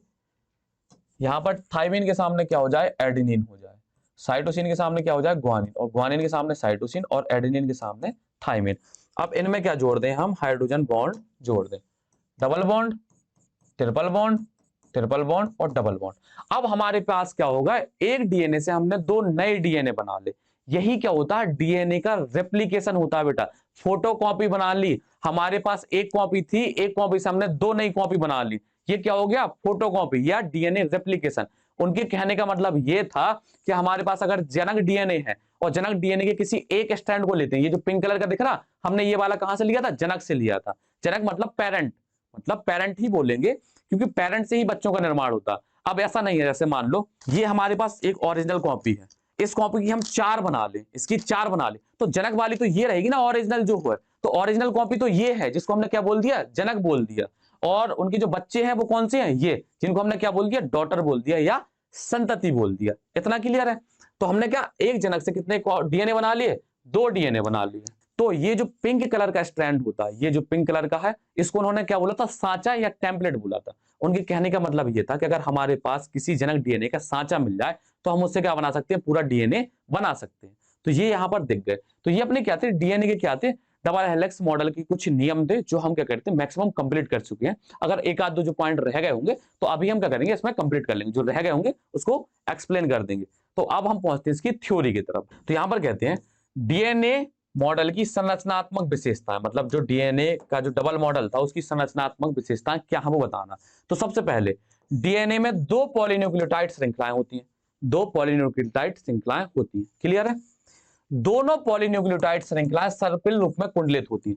S1: यहां पर थाइमिन के सामने क्या हो जाए, एडेनिन हो जाए, साइटोसिन के सामने क्या हो जाए, ग्वानिन, और ग्वानिन के सामने साइटोसिन, और एडेनिन के सामने थाइमिन। अब इनमें क्या जोड़ दें हम, हाइड्रोजन बॉन्ड जोड़ दें, double bond, triple bond, triple bond और डबल बॉन्ड। अब हमारे पास क्या होगा, एक डीएनए से हमने 2 नए डीएनए बना ले। यही क्या होता है, डीएनए का रेप्लिकेशन होता है बेटा। फोटोकॉपी बना ली, हमारे पास एक कॉपी थी, एक कॉपी से हमने 2 नई कॉपी बना ली। ये क्या हो गया, फोटोकॉपी या डीएनए रेप्लिकेशन। उनके कहने का मतलब ये था कि हमारे पास अगर जनक डीएनए है और जनक डीएनए के किसी एक स्ट्रैंड को लेते हैं, ये जो पिंक कलर का दिख रहा, हमने ये वाला कहां से लिया था, जनक से लिया था। जनक मतलब पेरेंट, मतलब पेरेंट ही बोलेंगे क्योंकि पेरेंट से ही बच्चों का निर्माण होता। अब ऐसा नहीं है, जैसे मान लो ये हमारे पास एक ओरिजिनल कॉपी है, इस कॉपी की हम 4 बना ले, इसकी 4 बना ले, तो जनक वाली तो ये रहेगी ना ओरिजिनल जो है। तो ओरिजिनल कॉपी तो ये है, जिसको हमने क्या बोल दिया, जनक बोल दिया। और उनके जो बच्चे हैं वो कौन से हैं, ये, जिनको हमने क्या बोल दिया, डॉटर बोल दिया या संतति बोल दिया। इतना क्लियर है। तो हमने क्या, एक जनक से कितने डीएनए बना लिए, 2 डीएनए बना लिए। तो ये जो पिंक कलर का स्ट्रैंड होता है, ये जो पिंक कलर का है, इसको उन्होंने क्या बोला था, सांचा या टेम्पलेट बोला था। उनके कहने का मतलब ये था कि अगर हमारे पास किसी जनक डीएनए का सांचा मिल जाए तो हम उससे क्या बना सकते हैं, पूरा डीएनए बना सकते हैं। तो ये यहां पर दिख गए। तो ये अपने क्या थे, डीएनए के क्या थे, डबल हेलिक्स मॉडल की कुछ नियम थे जो हम क्या करते हैं, मैक्सिमम कंप्लीट कर चुके हैं। अगर एक आध दो जो पॉइंट रह गए होंगे तो अभी हम क्या करेंगे, इसमें कंप्लीट कर लेंगे, जो रह गए होंगे उसको एक्सप्लेन कर देंगे। तो अब हम पहुंचते हैं इसकी थ्योरी की तरफ। तो यहां पर कहते हैं डीएनए मॉडल की संरचनात्मक विशेषताएं, मतलब जो डीएनए का जो डबल मॉडल था उसकी संरचनात्मक विशेषताएं क्या है वो बताना। तो सबसे पहले डीएनए में 2 पॉलीन्यूक्लियोटाइड श्रृंखलाएं होती हैं, 2 पॉलीन्यूक्लियोटाइड श्रृंखलाएं होती हैं। क्लियर है। दोनों पॉलीन्यूक्लियोटाइड श्रृंखलाएं सर्पिल रूप में कुंडलित होती हैं।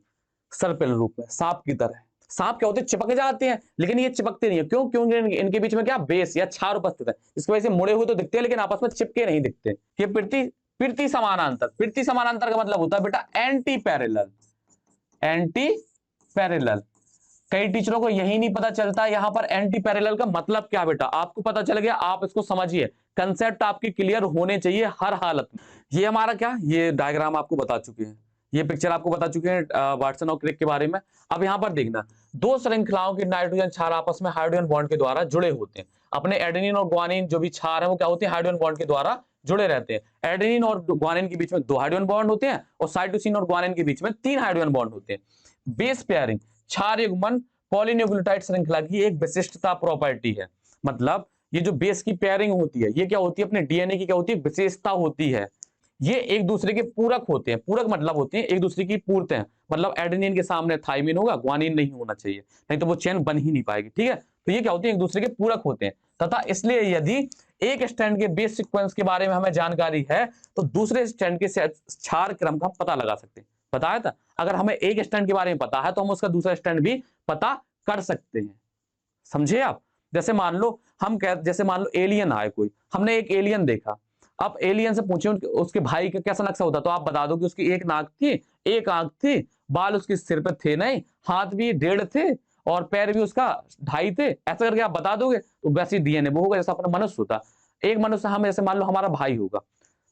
S1: सर्पिल रूप में, सांप की तरह। सांप क्या होते हैं, चिपक जाते हैं, लेकिन ये चिपकते नहीं है। क्यों? क्योंकि इनके बीच में क्या बेस या क्षार उपस्थित है, इसकी वजह से मुड़े हुए तो दिखते हैं लेकिन आपस में चिपके नहीं दिखते। ये प्रीति समानांतर। प्रीति समानांतर का मतलब होता है बेटा एंटी पैरेलल। Anti parallel. कई टीचरों को यही नहीं पता चलता यहां पर एंटी पैरेलल का मतलब क्या बेटा, आपको पता चल गया, आप इसको समझिए, कंसेप्ट आपकी क्लियर होने चाहिए हर हालत में। ये हमारा क्या, ये डायग्राम आपको बता चुके हैं, ये पिक्चर आपको बता चुके हैं वाटसन और क्रिक के बारे में। अब यहां पर देखना, दो श्रृंखलाओं के नाइट्रोजन क्षार आपस में हाइड्रोजन बॉन्ड के द्वारा जुड़े होते हैं। अपने एडेनिन और ग्वानिन जो भी क्षार है वो क्या होते हैं, हाइड्रोजन बॉन्ड के द्वारा जुड़े रहते हैं। एडेनिन और ग्वानिन के बीच में 2 हाइड्रोजन बॉन्ड होते हैं और साइटोसिन और ग्वानिन के बीच में 3 हाइड्रोजन बॉन्ड होते हैं। बेस पेयरिंग क्षार युग्मन पॉलीन्यूक्लियोटाइड श्रृंखला की एक विशिष्टता प्रॉपर्टी है। मतलब ये जो बेस की पेयरिंग होती है, ये क्या होती है, अपने डीएनए की क्या होती है, विशेषता होती है। ये एक दूसरे के पूरक होते हैं। पूरक मतलब होते हैं एक दूसरे की पूरक हैं। मतलब एडेनिन के सामने थाइमिन होगा, ग्वानिन नहीं होना चाहिए, नहीं तो वो चेन बन ही नहीं पाएगी। ठीक है, तो ये क्या होते हैं, एक दूसरे के पूरक होते हैं। तथा इसलिए यदि एक स्ट्रैंड के बेस सीक्वेंस के बारे में हमें जानकारी है तो दूसरे स्ट्रैंड के क्षार क्रम का पता लगा सकते हैं। बताया था, अगर हमें एक स्ट्रैंड के बारे में पता है तो हम उसका दूसरा स्ट्रैंड भी पता कर सकते हैं। समझे आप? जैसे मान लो जैसे मान लो एलियन आए कोई, हमने एक एलियन देखा, अब एलियन से पूछे उसके भाई का कैसा नक्शा होता, तो आप बता दो कि उसकी एक नाक थी, एक आंख थी, बाल उसके सिर पे थे नहीं, हाथ भी 1.5 थे और पैर भी उसका 2.5 थे, ऐसा करके आप बता दोगे तो वैसे डीएनए वो होगा जैसा अपना मनुष्य होता। एक मनुष्य, हम जैसे मान लो हमारा भाई होगा,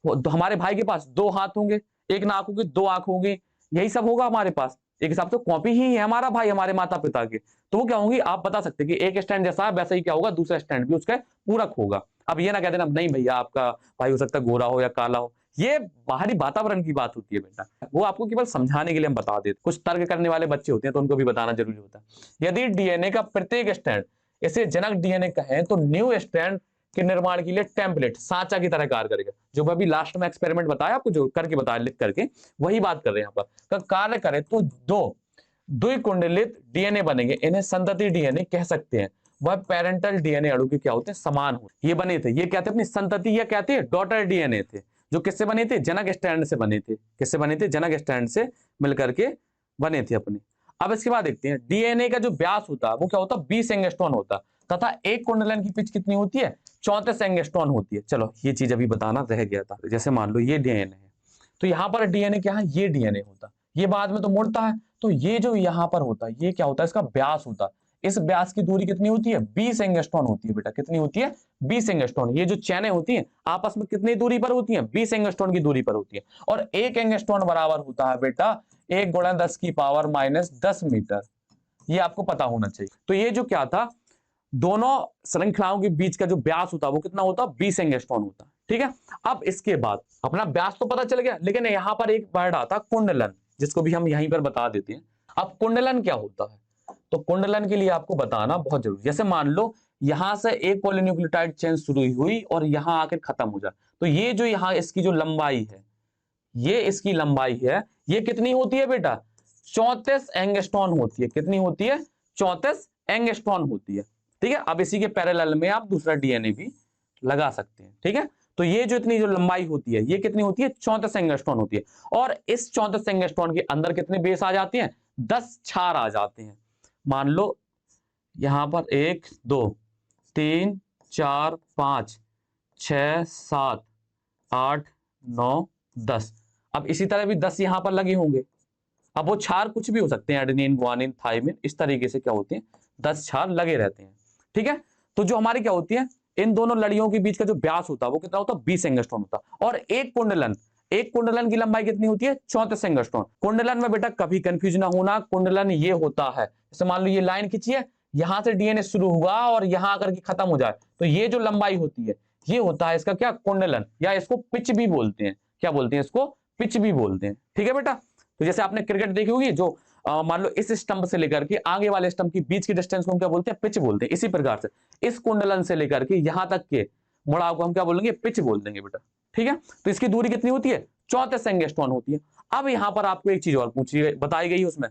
S1: तो हमारे भाई के पास 2 हाथ होंगे, एक नाक होगी, 2 आंख होंगी, यही सब होगा हमारे पास। एक हिसाब से कॉपी ही है हमारा भाई हमारे माता पिता के। तो वो क्या होंगी, आप बता सकते हैं कि एक स्टैंड जैसा है वैसा ही क्या होगा, दूसरा स्टैंड भी उसका पूरक होगा। अब ये ना कह देना नहीं भैया आपका भाई हो सकता है गोरा हो या काला हो, ये बाहरी वातावरण की बात होती है बेटा, वो आपको केवल समझाने के लिए हम बता देते। कुछ तर्क करने वाले बच्चे होते हैं तो उनको भी बताना जरूरी होता है। यदि डीएनए का प्रत्येक स्टैंड इसे जनक डीएनए कहें तो न्यू स्टैंड के निर्माण के लिए टेम्पलेट सांचा की तरह कार्य करेगा। जो मैं अभी लास्ट में एक्सपेरिमेंट बताया आपको, जो करके बताया लिख करके, वही बात कर रहे हैं यहाँ पर। कार्य करे तो दो द्विकुंडलित डीएनए बनेंगे, इन्हें संतति डीएनए कह सकते हैं। वह पेरेंटल डीएनए अणु के क्या होते हैं, समान हो ये बने थे। ये क्या थे, अपनी संतति या क्या थे, डॉटर डीएनए थे, जो किससे बने थे, जनक स्ट्रैंड से बने थे। किससे बने थे, जनक स्ट्रैंड से मिलकर के बने थे अपने। अब इसके बाद देखते हैं डीएनए का जो व्यास होता है वो क्या होता है, 20 एंगस्ट्रॉन होता है, तथा एक कुंडलन की पिच कितनी होती है, 34 एंगस्ट्रॉन होती है। चलो ये चीज अभी बताना रह गया था। जैसे मान लो ये डीएनए है, तो यहाँ पर डीएनए क्या है, ये डीएनए होता, ये बाद में तो मुड़ता है, तो ये जो यहाँ पर होता है ये क्या होता है, इसका व्यास होता है। इस व्यास की दूरी कितनी होती है, 20 एंगस्ट्रॉन होती है बेटा। कितनी होती है, 20 एंगस्ट्रॉन। ये जो चैनें होती हैं आपस में कितनी दूरी पर होती हैं, 20 एंगस्ट्रॉन की दूरी पर होती है। और 1 एंगस्ट्रॉन बराबर होता है बेटा 1 × 10 की पावर -10 मीटर। ये आपको पता होना चाहिए। तो ये जो क्या था, दोनों श्रृंखलाओं के बीच का जो व्यास होता है वो कितना होता है, 20 एंगस्ट्रॉन होता है। ठीक है, अब इसके बाद अपना व्यास तो पता चल गया, लेकिन यहाँ पर एक वर्ड आता कुंडलन, जिसको भी हम यहीं पर बता देते हैं। अब कुंडलन क्या होता है, तो कुंडलन के लिए आपको बताना बहुत जरूरी। जैसे मान लो यहां से एक पॉलीन्यूक्लियोटाइड चेन शुरू हुई और यहां आकर खत्म हो जाए, तो ये जो यहाँ इसकी जो लंबाई है, ये इसकी लंबाई है, ये कितनी होती है बेटा, 34 एंगस्ट्रॉन होती है। कितनी होती है, 34 एंगस्ट्रॉन होती है। ठीक है, अब इसी के पैरेलल में आप दूसरा डीएनए भी लगा सकते हैं। ठीक है, तो ये जो इतनी जो लंबाई होती है ये कितनी होती है, 34 एंगस्ट्रॉन होती है। और इस 34 एंगस्ट्रॉन के अंदर कितने बेस आ जाते हैं, 10 क्षार आ जाते हैं। मान लो यहां पर 1 2 3 4 5 6 7 8 9 10। अब इसी तरह भी 10 यहां पर लगे होंगे। अब वो क्षार कुछ भी हो सकते हैं, एडेनिन, ग्वानिन, थाइमिन, इस तरीके से क्या होते हैं, 10 क्षार लगे रहते हैं। ठीक है, तो जो हमारी क्या होती है, इन दोनों लड़ियों के बीच का जो व्यास होता है वो कितना होता है, 20 एंगस्ट्रॉन होता है। और एक कुंडलन की लंबाई कितनी होती है, 34 एंगस्ट्रॉन। कुंडलन में बेटा कभी कंफ्यूज ना होना, कुंडलन ये होता है, जैसे मान लो ये लाइन खींचिए, यहां से डीएनए शुरू हुआ और यहां आकर के खत्म हो जाए, तो ये जो लंबाई होती है ये होता है इसका क्या, कुंडलन, या इसको पिच भी बोलते हैं। क्या बोलते हैं इसको, पिच भी बोलते हैं। ठीक है बेटा, तो जैसे आपने क्रिकेट देखी होगी, जो मान लो इस स्टंप से लेकर के आगे वाले स्टंप के बीच की डिस्टेंस को हम क्या बोलते हैं, पिच बोलते हैं। इसी प्रकार से इस कुंडलन से लेकर के यहां तक के मुड़ाव को हम क्या बोलेंगे, पिच बोल देंगे बेटा। ठीक है, तो इसकी दूरी कितनी होती है, 34 एंगस्ट्रॉन होती है। अब यहां पर आपको एक चीज और पूछी बताई गई है उसमें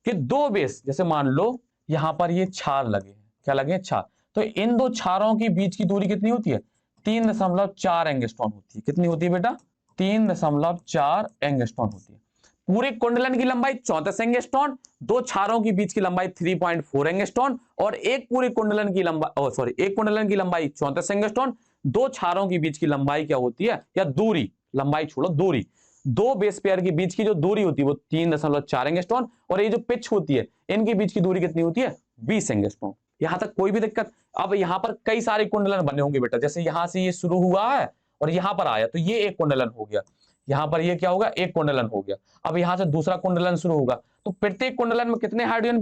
S1: कि दो बेस, जैसे मान लो यहां पर ये क्षार लगे हैं, क्या लगे हैं, क्षार, तो इन दो क्षारों की बीच की दूरी कितनी होती है, 3.4 एंगस्ट्रॉन होती है। कितनी होती है बेटा, 3.4 एंगस्ट्रॉन होती है। पूरे कुंडलन की लंबाई 34 एंगस्ट्रॉन, दो क्षारों के बीच की लंबाई 3.4 एंगस्ट्रॉन, और एक पूरे कुंडलन की लंबाई एक कुंडलन की लंबाई 34 एंगस्ट्रॉन, दो क्षारों के बीच की लंबाई क्या होती है, या दूरी, लंबाई छोड़ो दूरी, दो बेस पेयर के बीच की जो दूरी होती है वो 3.4 एंगस्ट्रॉन, और ये जो पिच होती है इनके बीच की दूरी कितनी होती है, 20 एंगस्ट्रॉन। यहां तक कोई भी दिक्कत? अब यहां पर कई सारे कुंडलन बने होंगे बेटा, जैसे यहां से ये शुरू हुआ है और यहां पर आया तो ये एक कुंडलन हो गया, यहां पर ये क्या होगा, एक कुंडलन हो गया। अब यहां से दूसरा कुंडलन शुरू होगा, तो प्रत्येक कुंडलन में कितने हाइड्रोजन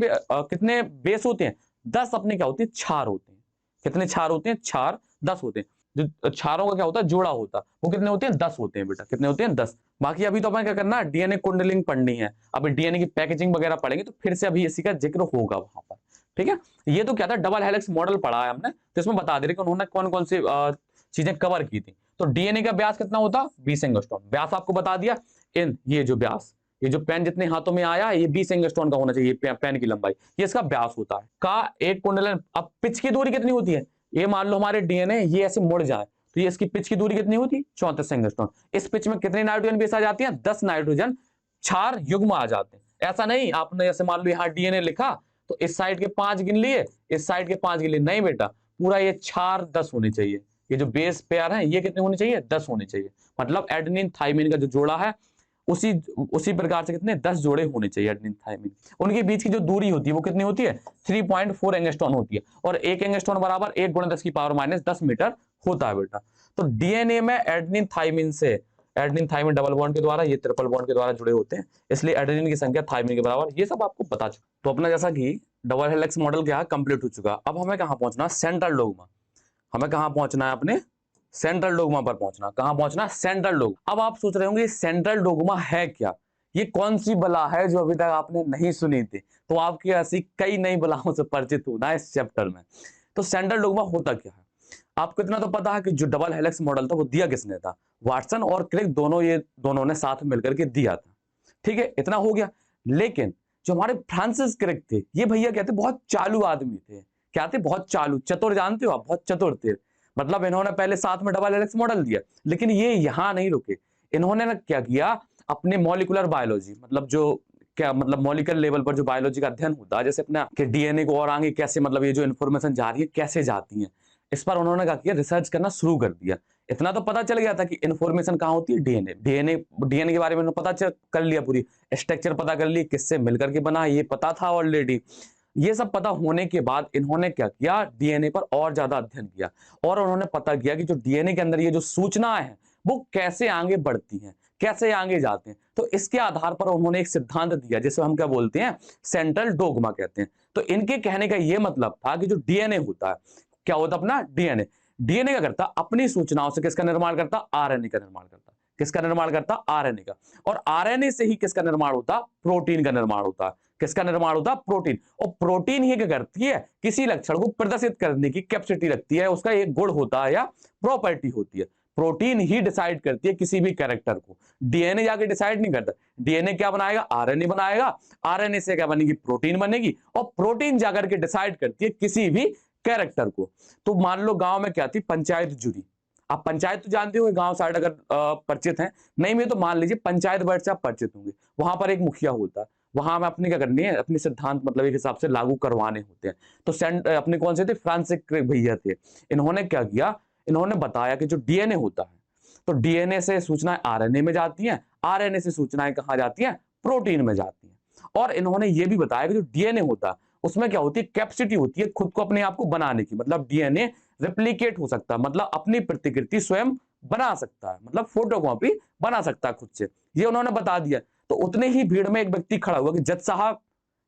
S1: कितने बेस होते हैं, 10 अपने क्या होते हैं, क्षार होते हैं। कितने क्षार होते हैं, क्षार 10 होते हैं। जो क्षारों का क्या होता है, जोड़ा होता है, वो कितने होते हैं, 10 होते हैं बेटा, कितने होते हैं, 10। बाकी अभी तो अपन क्या करना है, डीएनए कुंडलिंग पढ़नी है, अभी डीएनए की पैकेजिंग वगैरह पढ़ेंगे तो फिर से अभी इसी का जिक्र होगा वहां पर, ठीक है। ये तो क्या था, डबल हेलिक्स मॉडल पढ़ा है हमने, तो इसमें बता दे रहे कि उन्होंने कौन कौन सी चीजें कवर की थी। तो डीएनए का व्यास कितना होता, 20 एंगस्ट्रॉन, व्यास आपको बता दिया। इन ये जो व्यास, ये जो पेन जितने हाथों में आया ये 20 एंगस्ट्रॉन का होना चाहिए, पेन की लंबाई, ये इसका व्यास होता है का एक कुंडलन। अब पिच की दूरी कितनी होती है, ये मान लो हमारे डीएनए ये ऐसे मुड़ जाए तो ये इसकी पिच की दूरी कितनी होती है, 34 एंगस्ट्रॉन। इस पिच में कितने नाइट्रोजन बेस आ जाती है, 10 नाइट्रोजन क्षार युग्म आ जाते हैं। ऐसा नहीं आपने जैसे मान लो यहाँ डीएनए लिखा तो इस साइड के 5 गिन लिए, इस साइड के 5 गिन लिए, नहीं बेटा, पूरा ये क्षार 10 होने चाहिए। ये जो बेस पेयर है ये कितने होने चाहिए, 10 होने चाहिए। मतलब एडेनिन थाइमिन का जो जोड़ा है उसी उसी प्रकार से कितने 10 जोड़े होने चाहिए एडेनिन थाइमिन। उनके बीच की जो दूरी होती है वो कितनी होती है, 3.4 एंगस्ट्रॉन होती है, और 1 एंगस्ट्रॉन बराबर 1 × 10⁻⁻10 मीटर होता है बेटा। तो डीएनए में एडेनिन थाइमिन से, एडेनिन थाइमिन डबल बॉन्ड के द्वारा, ये ट्रिपल बॉन्ड के द्वारा जुड़े होते हैं, इसलिए एडेनिन की संख्या थाइमिन के बराबर, ये सब आपको पता चला। तो अपना जैसा कि डबल हेलिक्स मॉडल क्या कंप्लीट हो चुका। अब हमें कहां पहुंचना, सेंट्रल डोग्मा। हमें कहां पहुंचना है, अपने सेंट्रल डोग्मा पर पहुंचना। कहां पहुंचना, सेंट्रल डोग्मा। अब आप सोच रहे होंगे सेंट्रल डोग्मा है क्या, ये कौन सी बला है जो अभी तक आपने नहीं सुनी थी। तो आपकी ऐसी कई नई बलाओं से परिचित होना है इस चैप्टर में। तो सेंट्रल डोग्मा होता क्या है, आपको इतना तो पता है कि जो डबल हेलिक्स मॉडल था वो दिया किसने था, वाटसन और क्रिक, दोनों ने साथ मिलकर के दिया था, ठीक है, इतना हो गया। लेकिन जो हमारे फ्रांसिस क्रिक थे, ये भैया कहते बहुत चालू आदमी थे। क्या थे, बहुत चालू, चतुर, जानते हो आप, बहुत चतुर थे। मतलब इन्होंने पहले साथ में डबल हेलिक्स मॉडल दिया, लेकिन ये यहां नहीं रुके। इन्होंने ना क्या किया, अपने मॉलिकुलर बायोलॉजी, मतलब जो क्या, मतलब मॉलिक्यूलर लेवल पर जो बायोलॉजी का अध्ययन होता है, जैसे अपना कि डीएनए को और आगे कैसे, मतलब ये जो इन्फॉर्मेशन जा रही है कैसे जाती है, इस पर उन्होंने क्या किया, रिसर्च करना शुरू कर दिया। इतना तो पता चल गया था कि इन्फॉर्मेशन कहाँ होती है, डीएनए। डीएनए के बारे में पता कर लिया, पूरी स्ट्रक्चर पता कर ली, किससे मिलकर के बना ये पता था ऑलरेडी। ये सब पता होने के बाद इन्होंने क्या किया, डीएनए पर और ज्यादा अध्ययन किया, और उन्होंने पता किया कि जो डीएनए के अंदर ये जो सूचनाएं हैं वो कैसे आगे बढ़ती हैं, कैसे आगे जाते हैं। तो इसके आधार पर उन्होंने एक सिद्धांत दिया जिसे हम क्या बोलते हैं, सेंट्रल डोग्मा कहते हैं। तो इनके कहने का ये मतलब था कि जो डीएनए होता है, क्या होता अपना डीएनए, डीएनए क्या करता, अपनी सूचनाओं से किसका निर्माण करता, आरएनए का निर्माण करता। किसका निर्माण करता, आरएनए का। और आरएनए से ही किसका निर्माण होता, प्रोटीन का निर्माण होता। किसका निर्माण होता, प्रोटीन। और प्रोटीन ही क्या करती है, किसी लक्षण को प्रदर्शित करने की कैपेसिटी रखती है, उसका एक गुण होता है या प्रॉपर्टी होती है। प्रोटीन ही डिसाइड करती है किसी भी कैरेक्टर को, डीएनए जाके डिसाइड नहीं करता। डीएनए क्या बनाएगा, आरएनए बनाएगा, आरएनए से क्या बनेगी, प्रोटीन बनेगी, और प्रोटीन जाकर के डिसाइड करती है किसी भी कैरेक्टर को। तो मान लो गांव में क्या थी, पंचायत जुड़ी। आप पंचायत तो जानते हो, गांव साइड अगर परिचित हैं, नहीं में तो मान लीजिए पंचायत वर्ड से आप परिचित होंगे। वहां पर एक मुखिया होता है, वहां में अपने क्या करनी है, अपने सिद्धांत मतलब एक हिसाब से लागू करवाने होते हैं। तो अपने कौन से थे, फ्रांसिस क्रिक भैया थे। इन्होंने क्या किया, इन्होंने बताया कि जो डीएनए होता है, तो डीएनए से सूचनाएं आरएनए में जाती हैं, आरएनए से सूचनाएं कहां जाती हैं, प्रोटीन में जाती हैं। और इन्होंने ये भी बताया कि जो डीएनए होता है उसमें क्या होती है, कैपेसिटी होती है खुद को अपने आप को बनाने की। मतलब डीएनए रेप्लिकेट हो सकता है, मतलब अपनी प्रतिकृति स्वयं बना सकता है, मतलब फोटोकॉपी बना सकता है खुद से, ये उन्होंने बता दिया। तो उतने ही भीड़ में एक व्यक्ति खड़ा हुआ कि जज साहब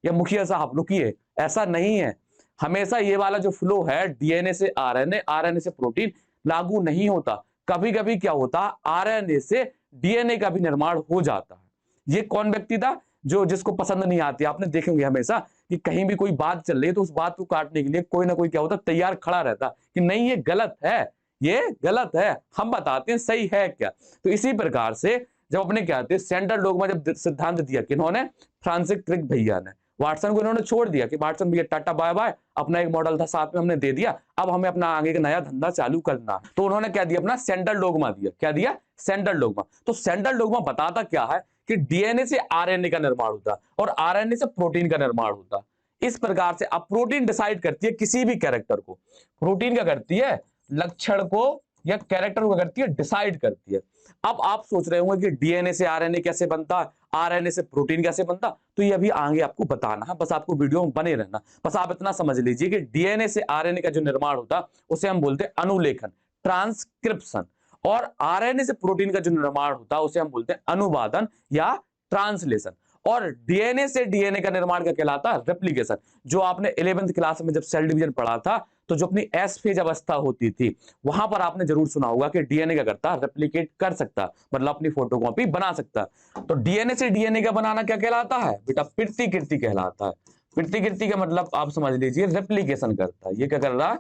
S1: या मुखिया साहब रुकिए, ऐसा नहीं है, हमेशा ये वाला जो फ्लो है डीएनए से आरएनए, आरएनए से प्रोटीन, लागू नहीं होता। कभी कभी क्या होता, आरएनए से डीएनए का भी निर्माण हो जाता है। ये कौन व्यक्ति था, जो जिसको पसंद नहीं आती, आपने देखेंगे हमेशा कि कहीं भी कोई बात चल रही है तो उस बात को काटने के लिए कोई ना कोई क्या होता, तैयार खड़ा रहता कि नहीं ये गलत है, ये गलत है, हम बताते हैं सही है क्या। तो इसी प्रकार से जब अपने क्या थे, सेंट्रल डोग्मा जब सिद्धांत दिया किन्होंने, फ्रांसिस क्रिक भैया ने, वाटसन को इन्होंने छोड़ दिया कि वाटसन भैया टाटा बाय बाय, अपना एक मॉडल था साथ में हमने दे दिया, अब हमें अपना आगे का नया धंधा चालू करना। तो उन्होंने क्या दिया, अपना सेंट्रल डोग्मा दिया। क्या दिया, सेंट्रल डोग्मा। तो सेंट्रल डोग्मा बताता क्या है कि डीएनए से आरएनए का निर्माण होता और आरएनए से प्रोटीन का निर्माण होता। इस प्रकार से अब प्रोटीन डिसाइड करती है किसी भी कैरेक्टर को। प्रोटीन क्या करती है? लक्षण को या कैरेक्टर को करती है, डिसाइड करती है। अब आप सोच रहे होंगे कि डीएनए से आरएनए कैसे बनता, आरएनए से प्रोटीन कैसे बनता, तो ये अभी आगे आपको बताना है, बस आपको वीडियो में बने रहना। बस आप इतना समझ लीजिए कि डीएनए से आरएनए का जो निर्माण होता उसे हम बोलते हैं अनुलेखन, ट्रांसक्रिप्शन, और आरएनए से प्रोटीन का जो निर्माण होता है उसे हम बोलते हैं अनुवादन या ट्रांसलेशन। और डीएनए से डीएनए का निर्माण क्या कहलाता है? रेप्लिकेशन। जो आपने 11th क्लास में जब सेल डिवीजन पढ़ा था, तो जो अपनी एस फेज अवस्था होती थी वहां पर आपने जरूर सुना होगा कि डीएनए क्या करता है? रेप्लिकेट कर सकता, मतलब अपनी फोटोकॉपी बना सकता। तो डीएनए से डीएनए का बनाना क्या कहलाता है बेटा? प्रतिकृति कहलाता है। प्रतिकृति का मतलब आप समझ लीजिए रेप्लिकेशन करता है। ये क्या कर रहा है?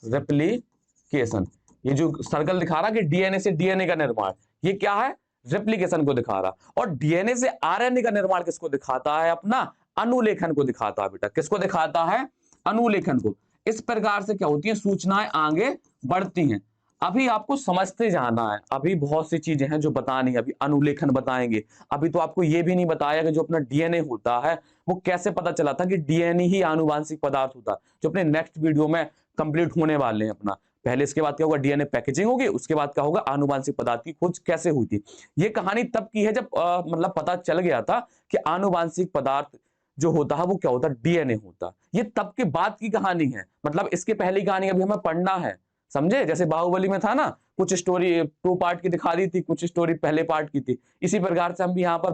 S1: रेप्लिकेशन। ये जो सर्कल दिखा रहा है कि डीएनए से डीएनए का निर्माण, ये क्या है? रेप्लिकेशन को दिखा रहा। और डीएनए से आरएनए का निर्माण किसको दिखाता है? अपना अनुलेखन को दिखाता है बेटा। किसको दिखाता है? अनुलेखन को। इस प्रकार से क्या होती है? सूचनाएं आगे बढ़ती हैं। अभी आपको समझते जाना है, अभी बहुत सी चीजें हैं जो बतानी है। अभी अनुलेखन बताएंगे। अभी तो आपको यह भी नहीं बताया कि जो अपना डीएनए होता है वो कैसे पता चला था कि डीएनए ही आनुवांशिक पदार्थ होता, जो अपने नेक्स्ट वीडियो में कंप्लीट होने वाले हैं अपना। पहले इसके बाद क्या होगा? डीएनए पैकेजिंग होगी, उसके बाद क्या होगा? आनुवांशिक पदार्थ की खोज कैसे हुई थी। ये कहानी तब की है जब मतलब पता चल गया था कि आनुवांशिक पदार्थ जो होता है वो क्या होता है? डीएनए होता। ये तब के बाद की कहानी है, मतलब इसके पहले की कहानी अभी हमें पढ़ना है, समझे? जैसे बाहुबली में था ना, कुछ स्टोरी 2 पार्ट की दिखा दी थी, कुछ स्टोरी पहले पार्ट की थी। इसी प्रकार से हम भी यहाँ पर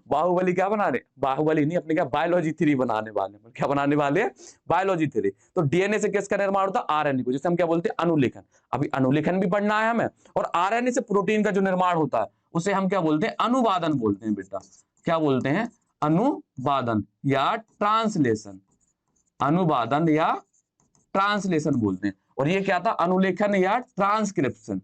S1: बाहुबली क्या बना रहे? बाहुबली नहीं, अपने क्या बायोलॉजी 3 बनाने वाले हैं। क्या बनाने वाले हैं? बायोलॉजी 3। तो डीएनए से किसका निर्माण होता है? आरएनए को, जिसे हम क्या बोलते हैं? अनुलेखन। अभी अनुलेखन भी पढ़ना है हमें। और आरएनए से प्रोटीन का जो निर्माण होता है उसे हम क्या बोलते हैं? अनुवादन बोलते हैं बेटा। क्या बोलते हैं? अनुवादन या ट्रांसलेशन। अनुवादन या ट्रांसलेशन बोलते हैं। और ये क्या था? अनुलेखन या ट्रांसक्रिप्शन।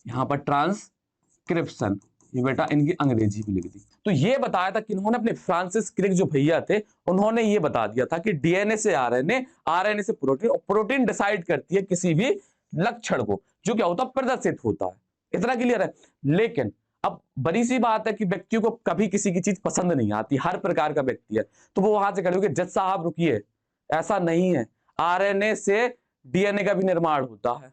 S1: यहां पर ट्रांसक्रिप्शन, ये बेटा इनकी अंग्रेजी भी लिख दी। तो ये बताया था कि इन्होंने अपने फ्रांसिस क्रिक जो भैया थे, उन्होंने ये बता दिया था कि डीएनए से आरएनए, आरएनए से प्रोटीन, और प्रोटीन डिसाइड करती है किसी भी लक्षण को जो क्या होता है? प्रदर्शित होता है। इतना क्लियर है? लेकिन अब बड़ी सी बात है कि व्यक्ति को कभी किसी की चीज पसंद नहीं आती, हर प्रकार का व्यक्ति है, तो वो वहां से कहोगे जज साहब रुकिए, ऐसा नहीं है, आरएनए से डीएनए का भी निर्माण होता है।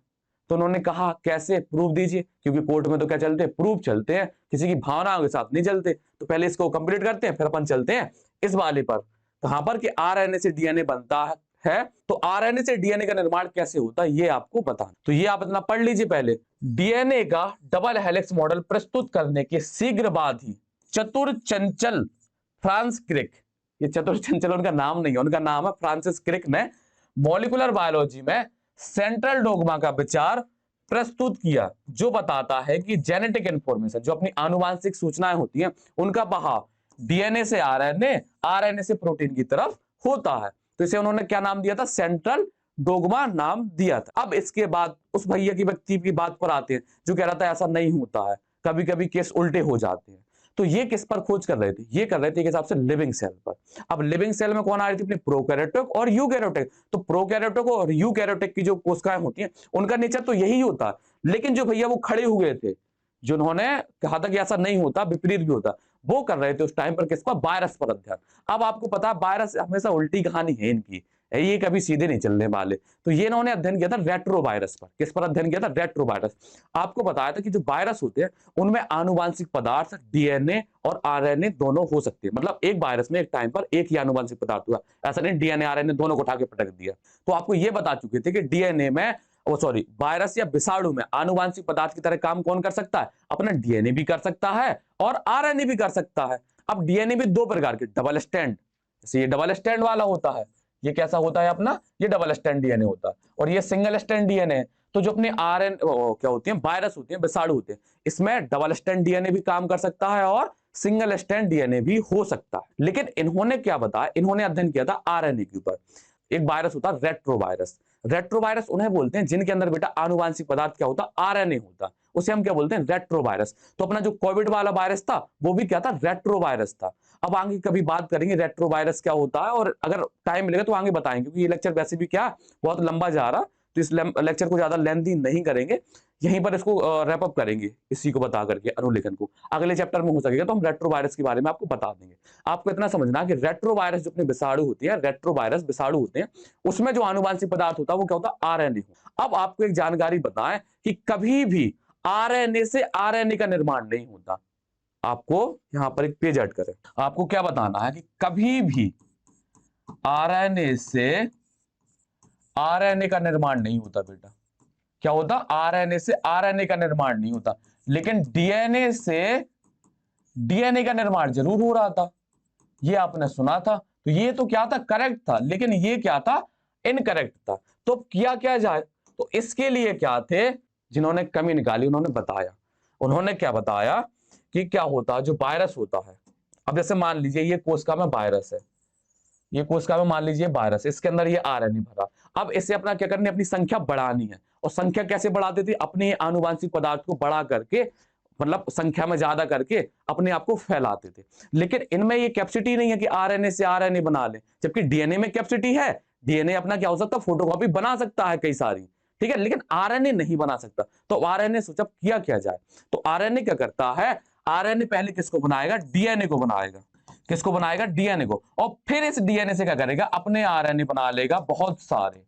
S1: तो उन्होंने कहा कैसे? प्रूफ दीजिए, क्योंकि कोर्ट में तो क्या चलते हैं? प्रूफ चलते हैं, किसी की भावनाओं के साथ नहीं चलते। तो पहले इसको कंप्लीट करते हैं, फिर अपन चलते हैं इस वाले पर, कहां पर कि आरएनए से डीएनए बनता है। तो आरएनए से डीएनए का निर्माण कैसे होता है ये आपको बताना। तो ये आप इतना पढ़ लीजिए पहले। डीएनए का डबल हेलिक्स मॉडल प्रस्तुत करने के शीघ्र बाद ही चतुर चंचल फ्रांस क्रिक, ये चतुर चंचल उनका नाम नहीं है, उनका नाम है फ्रांसिस क्रिक, ने मॉलिक्यूलर बायोलॉजी में सेंट्रल डोग्मा का विचार प्रस्तुत किया, जो बताता है कि जेनेटिक इंफॉर्मेशन, जो अपनी आनुवांशिक सूचनाएं होती हैं, उनका बहाव डीएनए से आरएनए, आरएनए से प्रोटीन की तरफ होता है। तो इसे उन्होंने क्या नाम दिया था? सेंट्रल डोग्मा नाम दिया था। अब इसके बाद उस भैया की व्यक्ति की बात पर आते हैं जो कह रहा था ऐसा नहीं होता है, कभी कभी केस उल्टे हो जाते हैं। तो ये किस पर खोज कर रहे थे? ये कर रहे थे एक हिसाब से लिविंग सेल पर। अब लिविंग सेल में कौन आ रही थी? अपनी प्रोकैरियोटिक और यूकैरियोटिक। तो प्रोकैरियोटिक और यूकैरियोटिक की जो कोशिकाएं होती हैं उनका नेचर तो यही होता है, लेकिन जो भैया वो खड़े हुए थे जिन्होंने कहा था कि ऐसा नहीं होता, विपरीत भी होता, वो कर रहे थे उस टाइम पर किसका? वायरस पर अध्ययन। अब आपको पता है वायरस हमेशा उल्टी कहानी है इनकी, ये कभी सीधे नहीं चलने वाले। तो ये इन्होंने अध्ययन किया था रेट्रो वायरस पर। किस पर अध्ययन किया था? Retro virus. आपको बताया था कि जो वायरस होते हैं उनमें आनुवांशिक पदार्थ डीएनए और आरएनए दोनों हो सकते हैं, मतलब एक वायरस में एक टाइम पर एक ही आनुवांशिक पदार्थ हुआ, ऐसा नहीं डीएनए आरएनए दोनों को उठा के पटक दिया। तो आपको ये बता चुके थे कि डीएनए में वायरस या विषाणु में आनुवांशिक पदार्थ की तरह काम कौन कर सकता है? अपना डीएनए भी कर सकता है और आरएनए भी कर सकता है। अब डीएनए भी 2 प्रकार के, डबल स्टैंड, जैसे ये डबल स्टैंड वाला होता है, ये कैसा होता है अपना? ये डबल स्टैंड डीएनए होता है, और ये सिंगल स्टैंड डीएनए। तो जो अपने आरएन क्या होती है? वायरस होते हैं, विषाणु होते हैं, इसमें डबल स्टैंड डीएनए भी काम कर सकता है और सिंगल स्टैंड डीएनए भी हो सकता है। लेकिन इन्होंने क्या बताया? इन्होंने अध्ययन किया था आरएनए के ऊपर। एक वायरस होता है रेट्रोवायरस। रेट्रोवायरस उन्हें बोलते हैं जिनके अंदर बेटा आनुवांशिक पदार्थ क्या होता? आरएनए होता, उसे हम क्या बोलते हैं? रेट्रोवायरस। तो अपना जो कोविड वाला वायरस था वो भी क्या था? रेट्रोवायरस था। अब आगे कभी बात करेंगे रेट्रोवायरस क्या होता है, और अगर टाइम मिलेगा तो आगे बताएंगे, क्योंकि ये लेक्चर वैसे भी क्या बहुत लंबा जा रहा, तो इस लेक्चर को ज्यादा लेंथी नहीं करेंगे। यहीं पर इसको रैप अप करेंगे, इसी को बता करके अनुलेखन को। अगले चैप्टर में हो सकेगा तो हम रेट्रोवायरस के बारे में आपको बता देंगे। आपको इतना समझना कि रेट्रोवायरस जो अपने विषाणु होती है, रेट्रोवायरस विषाणु होते हैं, उसमें जो आनुवांशिक पदार्थ होता है वो क्या होता है, आरएनए। अब आपको एक जानकारी बताएं कि कभी भी आरएनए से आरएनए का निर्माण नहीं होता। आपको यहां पर एक पेज ऐड करें, आपको क्या बताना है कि कभी भी आरएनए से आरएनए का निर्माण नहीं होता बेटा। क्या होता, आरएनए से आरएनए का निर्माण नहीं होता, लेकिन डीएनए से डीएनए का निर्माण जरूर हो रहा था। ये आपने सुना था, तो ये तो क्या था, करेक्ट था, लेकिन ये क्या था, इनकरेक्ट था। तो किया क्या जाए, तो इसके लिए क्या थे जिन्होंने कमी निकाली, उन्होंने बताया। उन्होंने क्या बताया कि क्या होता, जो वायरस होता है, अब जैसे मान लीजिए ये कोशिका में वायरस है, ये कोशिका में मान लीजिए वायरस, इसके अंदर ये आरएनए भरा। अब इसे अपना क्या करनी है, अपनी संख्या बढ़ानी है। और संख्या कैसे बढ़ाते थे, अपने आनुवांशिक पदार्थ को बढ़ा करके, मतलब संख्या में ज्यादा करके अपने आप को फैलाते थे। लेकिन इनमें ये कैपेसिटी नहीं है कि आरएनए से आरएनए बना ले, जबकि डीएनए में कैपेसिटी है। डीएनए अपना क्या हो सकता है, फोटोकॉपी बना सकता है कई सारी, ठीक है, लेकिन आरएनए नहीं बना सकता। तो आरएनए सोचा किया क्या जाए, तो आरएनए क्या करता है, आरएनए पहले किसको बनाएगा, डीएनए को बनाएगा। किसको बनाएगा, डीएनए को। और फिर इस डीएनए से क्या करेगा, अपने आरएनए बना लेगा बहुत सारे।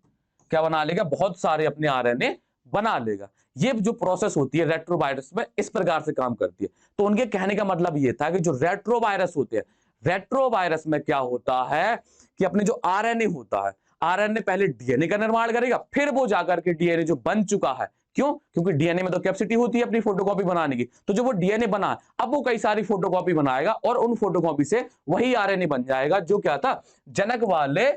S1: क्या बना लेगा, बहुत सारे अपने आरएनए बना लेगा। ये जो प्रोसेस होती है रेट्रोवायरस में, इस प्रकार से काम करती है। तो उनके कहने का मतलब ये था कि जो रेट्रोवायरस होते हैं, रेट्रोवायरस में क्या होता है कि अपने जो आरएनए होता है, आरएनए पहले डीएनए का निर्माण करेगा, फिर वो जाकर के डीएनए जो बन चुका है, क्यों, क्योंकि डीएनए में तो कैपेसिटी होती है अपनी फोटोकॉपी बनाने की। तो जो वो डीएनए बना, अब वो कई सारी फोटोकॉपी बनाएगा और उन फोटोकॉपी से वही आरएनए बन जाएगा जो क्या था, जनक वाले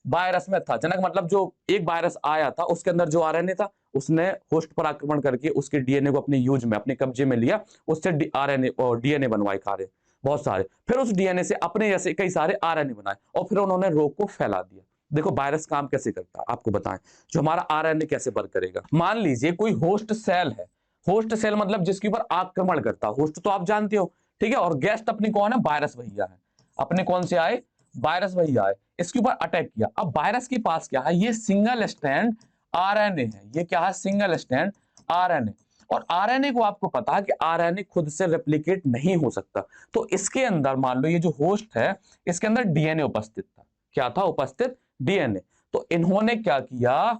S1: वायरस में था। जनक मतलब जो एक वायरस आया था उसके अंदर जो आरएनए था, उसने होस्ट पर आक्रमण करके उसके डीएनए को अपने यूज में, अपने कब्जे में लिया, उससे आरएनए और डीएनए बनवाए सारे, बहुत सारे। फिर उस डीएनए से अपने जैसे कई सारे आरएनए बनाए और फिर उन्होंने रोग को फैला दिया। देखो वायरस काम कैसे करता है आपको बताएं, जो हमारा आरएनए कैसे वर्क करेगा। मान लीजिए कोई होस्ट सेल है, होस्ट सेल मतलब जिसके ऊपर आक्रमण करता है, होस्ट तो आप जानते हो, ठीक है, और गेस्ट अपने कौन है, वायरस भैया है। अपने कौन से आए, वायरस भैया आए, इसके ऊपर अटैक किया। अब वायरस के पास क्या है, ये सिंगल स्ट्रैंड आरएनए है, ये क्या है, सिंगल स्ट्रैंड आरएनए। और आरएनए को आपको पता है कि आरएनए खुद से रेप्लिकेट नहीं हो सकता। तो इसके अंदर मान लो ये जो होस्ट है, इसके अंदर डीएनए उपस्थित था। क्या था उपस्थित, डीएनए। तो इन्होंने क्या किया,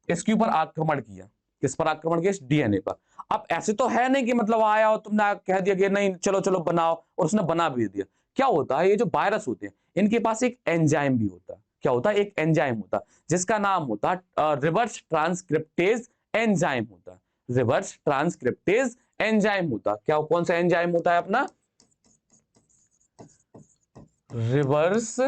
S1: इसके ऊपर आक्रमण किया। किस पर आक्रमण किया, इस डीएनए पर। अब ऐसे तो है नहीं कि मतलब आया और तुमने कह दिया कि नहीं चलो चलो बनाओ, और उसने बना भी दिया। क्या होता है, ये जो वायरस होते हैं इनके पास एक एंजाइम भी होता है। क्या होता है, एक एंजाइम होता है जिसका नाम होता है रिवर्स ट्रांसक्रिप्टेज एंजाइम होता है। रिवर्स ट्रांसक्रिप्टेज एंजाइम होता है। क्या, कौन सा एंजाइम होता है अपना, रिवर्स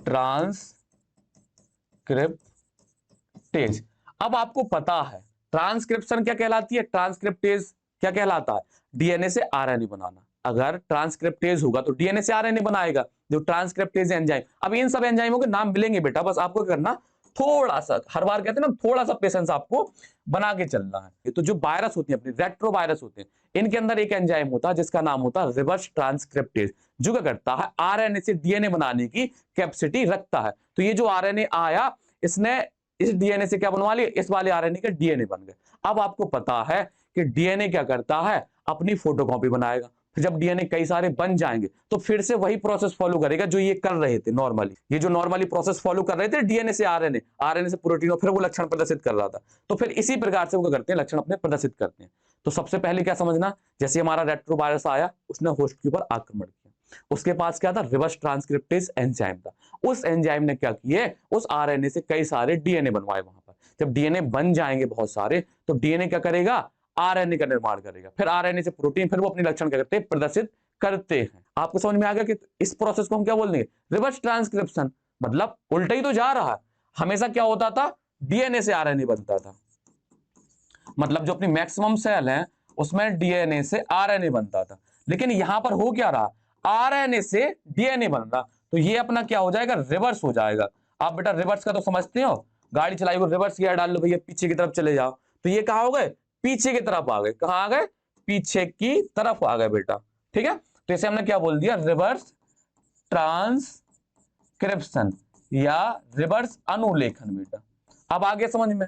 S1: ट्रांसक्रिप्टेज। अब आपको पता है ट्रांसक्रिप्शन क्या कहलाती है, ट्रांसक्रिप्टेज क्या कहलाता है, डीएनए से आरएनए बनाना। अगर ट्रांसक्रिप्टेज होगा तो डीएनए से आरएनए बनाएगा, जो ट्रांसक्रिप्टेज एंजाइम। अब इन सब एंजाइमों के नाम मिलेंगे बेटा, बस आपको करना थोड़ा सा, हर बार कहते हैं ना, थोड़ा सा पेशेंस आपको बना के चलना है। तो जो वायरस होती है अपने रेट्रोवायरस होते हैं, इनके अंदर एक एंजाइम होता है जिसका नाम होता है रिवर्स ट्रांसक्रिप्टेज, जो क्या करता है, आरएनए से डीएनए बनाने की कैपेसिटी रखता है। तो ये जो आरएनए आया, इसने इस डीएनए से क्या बनवा लिया, इस वाले आरएनए के डीएनए बन गए। अब आपको पता है कि डीएनए क्या करता है, अपनी फोटोकॉपी बनाएगा। फिर जब डीएनए कई सारे बन जाएंगे तो फिर से वही प्रोसेस फॉलो करेगा जो ये कर रहे थे नॉर्मली। ये जो नॉर्मली प्रोसेस फॉलो कर रहे थे डीएनए से आरएनए, आरएनए से प्रोटीन, और फिर वो लक्षण प्रदर्शित कर रहा था। तो फिर इसी प्रकार से वो करते हैं, लक्षण अपने प्रदर्शित करते हैं। तो सबसे पहले क्या समझना, जैसे हमारा रेट्रोवायरस आया, उसने होस्ट के ऊपर आक्रमण किया, उसके पास क्या था, रिवर्स ट्रांसक्रिप्टेज एंजाइम था। उस एंजाइम ने क्या किए, उस आरएनए से कई सारे डीएनए बनवाए वहां पर। जब डीएनए बन जाएंगे बहुत सारे, तो डीएनए क्या करेगा, आरएनए का निर्माण करेगा, फिर आरएनए से प्रोटीन, फिर वो अपने लक्षण क्या करते हैं, प्रदर्शित करते हैं। आपको समझ में आ गया कि इस प्रोसेस को हम क्या बोल देंगे, रिवर्स ट्रांसक्रिप्शन। मतलब उल्टा ही तो जा रहा है, हमेशा क्या होता था, डीएनए से आरएनए बनता था। मतलब जो अपनी मैक्सिमम सेल है उसमें डीएनए से आरएनए बनता था, लेकिन यहां पर हो क्या रहा, आरएनए से डीएनए बन रहा। तो ये अपना क्या हो जाएगा, रिवर्स हो जाएगा। आप बेटा रिवर्स का तो समझते हो, गाड़ी चलाई को रिवर्स गियर डाल लो भैया, पीछे की तरफ चले जाओ। तो ये कहां हो गए, पीछे की तरफ आ गए। कहां आ गए, पीछे की तरफ आ गए बेटा, ठीक है। तो इसे हमने क्या बोल दिया, रिवर्स ट्रांसक्रिप्शन या रिवर्स अनुलेखन बेटा। अब आगे समझ में,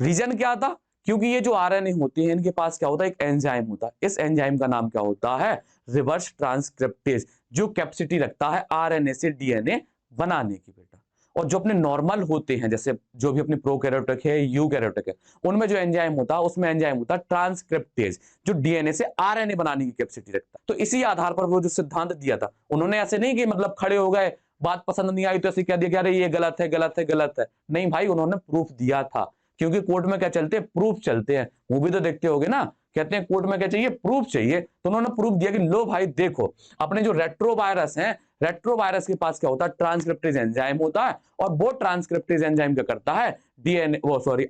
S1: रीजन क्या था? क्योंकि ये जो आरएनए होते हैं इनके पास क्या होता है, एक एंजाइम होता है। इस एंजाइम का नाम क्या होता है? रिवर्स ट्रांसक्रिप्टेज, जो कैपेसिटी रखता है आरएनए से डीएनए बनाने की बेटा। और जो अपने नॉर्मल होते हैं, जैसे जो भी अपने प्रोकैरियोटिक है, यूकैरियोटिक है, उनमें जो एंजाइम होता है उसमें एंजाइम होता है ट्रांसक्रिप्टेज, जो डीएनए से आरएनए बनाने की कैपेसिटी रखता है। तो इसी आधार पर वो जो सिद्धांत दिया था, उन्होंने ऐसे नहीं कि मतलब खड़े हो गए, बात पसंद नहीं आई तो ऐसे कह दिया कि अरे ये गलत है, गलत है, गलत है। नहीं भाई, उन्होंने प्रूफ दिया था। क्योंकि कोर्ट में क्या चलते हैं? प्रूफ चलते हैं। मूवी तो देखते होगे ना, कहते हैं कोर्ट में क्या चाहिए? प्रूफ चाहिए। तो उन्होंने प्रूफ दिया कि लो भाई देखो, अपने जो रेट्रोवायरस हैं, रेट्रोवायरस के पास क्या होता है? ट्रांसक्रिप्टेज एंजाइम होता है। और वो ट्रांसक्रिप्टेज एंजाइम क्या करता है?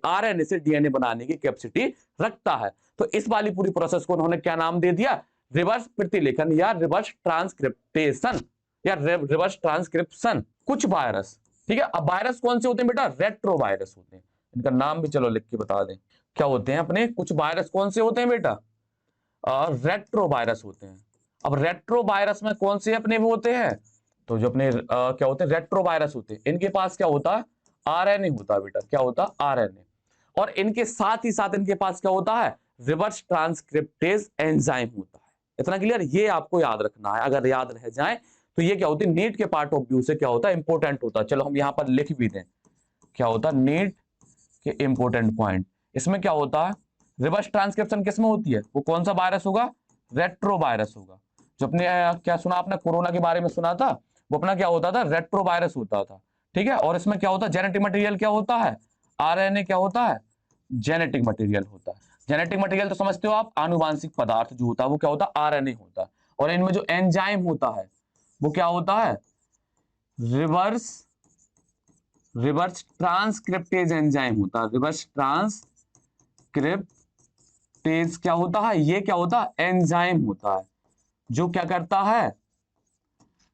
S1: आरएनए से डीएनए बनाने की कैपेसिटी रखता है। तो इस वाली पूरी प्रोसेस को उन्होंने क्या नाम दे दिया? रिवर्स प्रतिलेखन या रिवर्स ट्रांसक्रिप्टेशन या रिवर्स ट्रांसक्रिप्शन। कुछ वायरस, ठीक है। अब वायरस कौन से होते हैं बेटा? रेट्रोवायरस होते हैं। इनका नाम भी चलो लिख के बता दें, क्या होते हैं अपने कुछ वायरस कौन से होते हैं बेटा? रेट्रोवायरस होते हैं। अब रेट्रोवायरस में कौन से अपने वो होते हैं? तो जो अपने क्या होते हैं? रेट्रोवायरस होते हैं। इनके पास क्या होता है? आरएनए होता है बेटा। क्या होता है? आरएनए। और इनके साथ ही साथ इनके पास क्या होता है? रिवर्स ट्रांसक्रिप्टेज एंजाइम होता है। इतना क्लियर? ये आपको याद रखना है। अगर याद रह जाए तो ये क्या होती है? नीट के पार्ट ऑफ व्यू से क्या होता है? इंपॉर्टेंट होता है। चलो हम यहां पर लिख भी दें, क्या होता है नीट के इंपॉर्टेंट पॉइंट। इसमें क्या होता है? रिवर्स ट्रांसक्रिप्शन किसमें होती है? वो कौन सा वायरस होगा? रेट्रोवायरस होगा। जो अपने क्या सुना आपने कोरोना के बारे में सुना था, वो अपना क्या होता था? रेट्रोवायरस होता था। ठीक है। और इसमें क्या होता है? जेनेटिक मटेरियल क्या होता है? आरएनए क्या होता है? जेनेटिक मटेरियल होता है। जेनेटिक मटेरियल तो समझते हो आप, आनुवांशिक पदार्थ जो होता है वो क्या होता है? आरएनए होता है। और इनमें जो एंजाइम होता है वो क्या होता है? रिवर्स ट्रांसक्रिप्टेज एंजाइम होता है। रिवर्स ट्रांसक्रिप्टेज क्या होता है? ये क्या होता है? एंजाइम होता है, जो क्या करता है?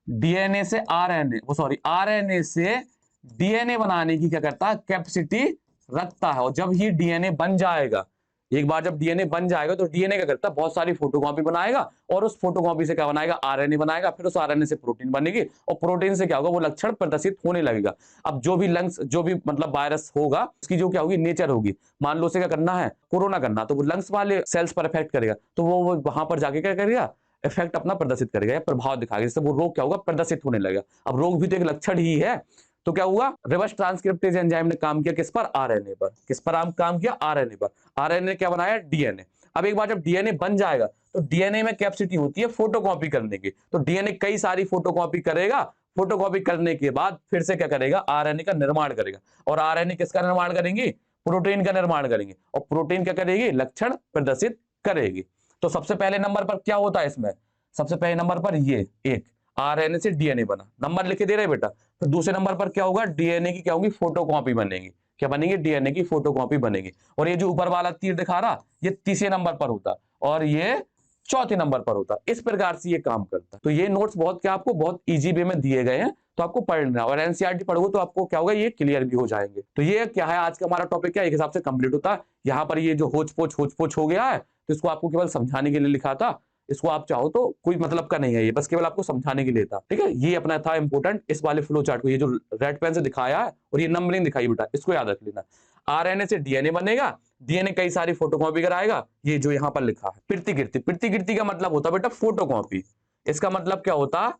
S1: डीएनए से आरएनए, वो सॉरी आरएनए से डीएनए बनाने की क्या करता है? कैपेसिटी रखता है। और जब ये डीएनए बन जाएगा, एक बार जब डीएनए बन जाएगा तो डीएनए क्या करता है? बहुत सारी फोटोकॉपी बनाएगा और उस फोटोकॉपी से क्या बनाएगा? आरएनए बनाएगा। फिर उस आरएनए से प्रोटीन बनेगी और प्रोटीन से क्या होगा? वो लक्षण प्रदर्शित होने लगेगा। अब जो भी लंग्स, जो भी मतलब वायरस होगा, उसकी जो क्या होगी? नेचर होगी। मान लो उसे क्या करना है? कोरोना करना, तो वो लंग्स वाले सेल्स पर इफेक्ट करेगा, तो वो वहां पर जाके क्या करेगा? इफेक्ट अपना प्रदर्शित करेगा या प्रभाव दिखाएगा, जिससे वो रोग क्या होगा? प्रदर्शित होने लगेगा। अब रोग भी तो एक लक्षण ही है। तो क्या हुआ? रिवर्स ट्रांसक्रिप्टेज एंजाइम ने काम किया किस पर? आरएनए पर। किस पर काम किया? आरएनए पर। आरएनए ने क्या बनाया? डीएनए। अब एक बार जब डीएनए बन जाएगा तो डीएनए में कैपेसिटी होती है फोटोकॉपी करने की। तो डीएनए कई सारी फोटोकॉपी करेगा। फोटोकॉपी करने के बाद फिर से क्या करेगा? आरएनए का निर्माण करेगा। और आरएनए किसका निर्माण करेंगे? प्रोटीन का निर्माण करेंगे। और प्रोटीन क्या करेगी? लक्षण प्रदर्शित करेगी। तो सबसे पहले नंबर पर क्या होता है इसमें? सबसे पहले नंबर पर ये एक आरएनए से डीएनए बना, नंबर लिख के दे रहे बेटा। फिर दूसरे नंबर पर क्या होगा? डीएनए की क्या होगी? फोटोकॉपी बनेगी। क्या बनेगी? डीएनए की फोटोकॉपी बनेगी। और ये जो ऊपर वाला तीर दिखा रहा, ये तीसरे नंबर पर होता और ये चौथे नंबर पर होता। इस प्रकार से ये काम करता। तो ये नोट्स बहुत क्या आपको बहुत इजी वे में दिए गए हैं, तो आपको पढ़ना। और एनसीईआरटी पढ़ोगे तो आपको क्या होगा? ये क्लियर भी हो जाएंगे। तो ये क्या है, आज का हमारा टॉपिक क्या एक हिसाब से कंप्लीट होता है। यहाँ पर ये जो होच पोच हो गया है, तो इसको आपको केवल समझाने के लिए लिखा था। इसको आप चाहो तो कोई मतलब का नहीं है, ये बस केवल आपको समझाने के लिए था। ठीक है। ये अपना था इंपॉर्टेंट इस वाले फ्लो चार्ट को। ये जो रेड पेन से दिखाया है और ये नंबरिंग दिखाई बेटा, इसको याद रख लेना। आरएनए से डीएनए बनेगा, डीएनए कई सारी फोटोकॉपी कराएगा। ये जो यहाँ पर लिखा है प्रतिकृति, प्रतिकृति का मतलब होता है बेटा फोटोकॉपी। इसका मतलब क्या होता है?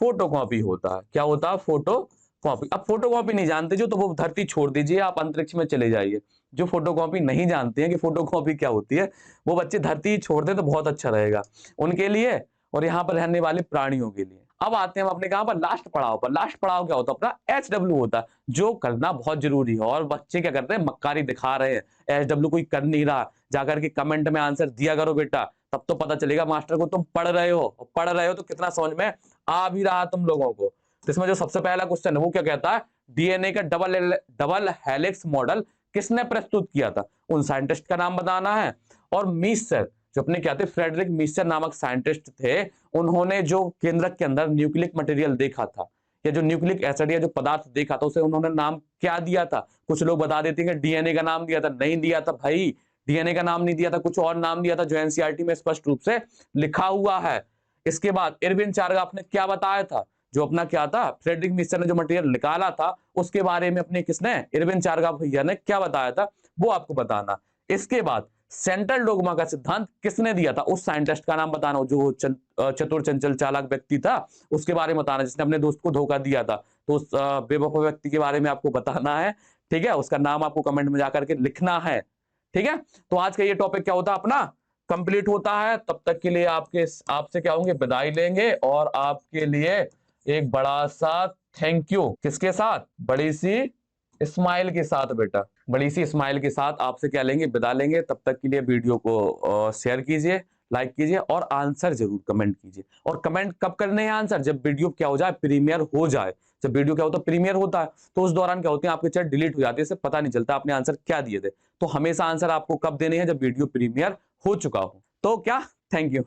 S1: फोटोकॉपी होता है। क्या होता है? फोटोकॉपी। अब फोटोकॉपी नहीं जानते जो, तो वो धरती छोड़ दीजिए, आप अंतरिक्ष में चले जाइए। जो फोटोकॉपी नहीं जानते हैं कि फोटोकॉपी क्या होती है, वो बच्चे धरती छोड़ दें तो बहुत अच्छा रहेगा उनके लिए और यहाँ पर रहने वाले प्राणियों के लिए। अब आते हैं हम अपने कहां पर? लास्ट पड़ाव पर। लास्ट पड़ाव क्या होता है अपना? HW होता है, जो करना बहुत जरूरी है। और बच्चे क्या करते हैं? मक्कारी दिखा रहे हैं। HW कोई कर नहीं रहा, जाकर के कमेंट में आंसर दिया करो बेटा, तब तो पता चलेगा मास्टर को तुम पढ़ रहे हो। और पढ़ रहे हो तो कितना समझ में आ भी रहा तुम लोगों को। तो इसमें जो सबसे पहला क्वेश्चन है वो क्या कहता है? डीएनए का डबल हेलिक्स मॉडल किसने प्रस्तुत किया था? उन साइंटिस्ट का नाम बताना है। और मीसर, जो अपने क्या थे? फ्रेडरिक मीसर नामक साइंटिस्ट थे। उन्होंने जो केंद्रक के अंदर न्यूक्लिक मटेरियल देखा था, या जो न्यूक्लिक एसिड या जो पदार्थ देखा था, उसे उन्होंने नाम क्या दिया था? कुछ लोग बता देते हैं कि डीएनए का नाम दिया था। नहीं दिया था भाई, डीएनए का नाम नहीं दिया था, कुछ और नाम दिया था जो एनसीईआरटी में स्पष्ट रूप से लिखा हुआ है। इसके बाद इरविन चारगाफ ने क्या बताया था? जो अपना क्या था? फ्रेडरिक मीसर ने जो मटेरियल निकाला था उसके बारे में अपने किसने? इरविन चारगाफ भैया ने क्या बताया था? वो आपको बताना। इसके बाद सेंट्रल डोगमा का सिद्धांत किसने दिया था, उस साइंटिस्ट का नाम बताना, जो चतुर चंचल चालाक व्यक्ति था उसके बारे में बताना, जिसने अपने दोस्त को धोखा दिया था। तो उस बेवकूफ व्यक्ति के बारे में आपको बताना है, ठीक है। उसका नाम आपको कमेंट में जाकर के लिखना है, ठीक है। तो आज का ये टॉपिक क्या होता है अपना, कंप्लीट होता है। तब तक के लिए आपसे क्या होंगे, विदाई लेंगे, और आपके लिए एक बड़ा सा थैंक यू, किसके साथ, बड़ी सी स्माइल के साथ बेटा, बड़ी सी स्माइल के साथ आपसे क्या लेंगे, विदा लेंगे। तब तक के लिए वीडियो को शेयर कीजिए, लाइक कीजिए, और आंसर जरूर कमेंट कीजिए। और कमेंट कब करने हैं आंसर, जब वीडियो क्या हो जाए, प्रीमियर हो जाए। जब वीडियो क्या होता है, प्रीमियर होता है, तो उस दौरान क्या होते हैं, आपके चैट डिलीट हो जाती है, इससे पता नहीं चलता आपने आंसर क्या दिए थे। तो हमेशा आंसर आपको कब देने हैं, जब वीडियो प्रीमियर हो चुका हो। तो क्या, थैंक यू।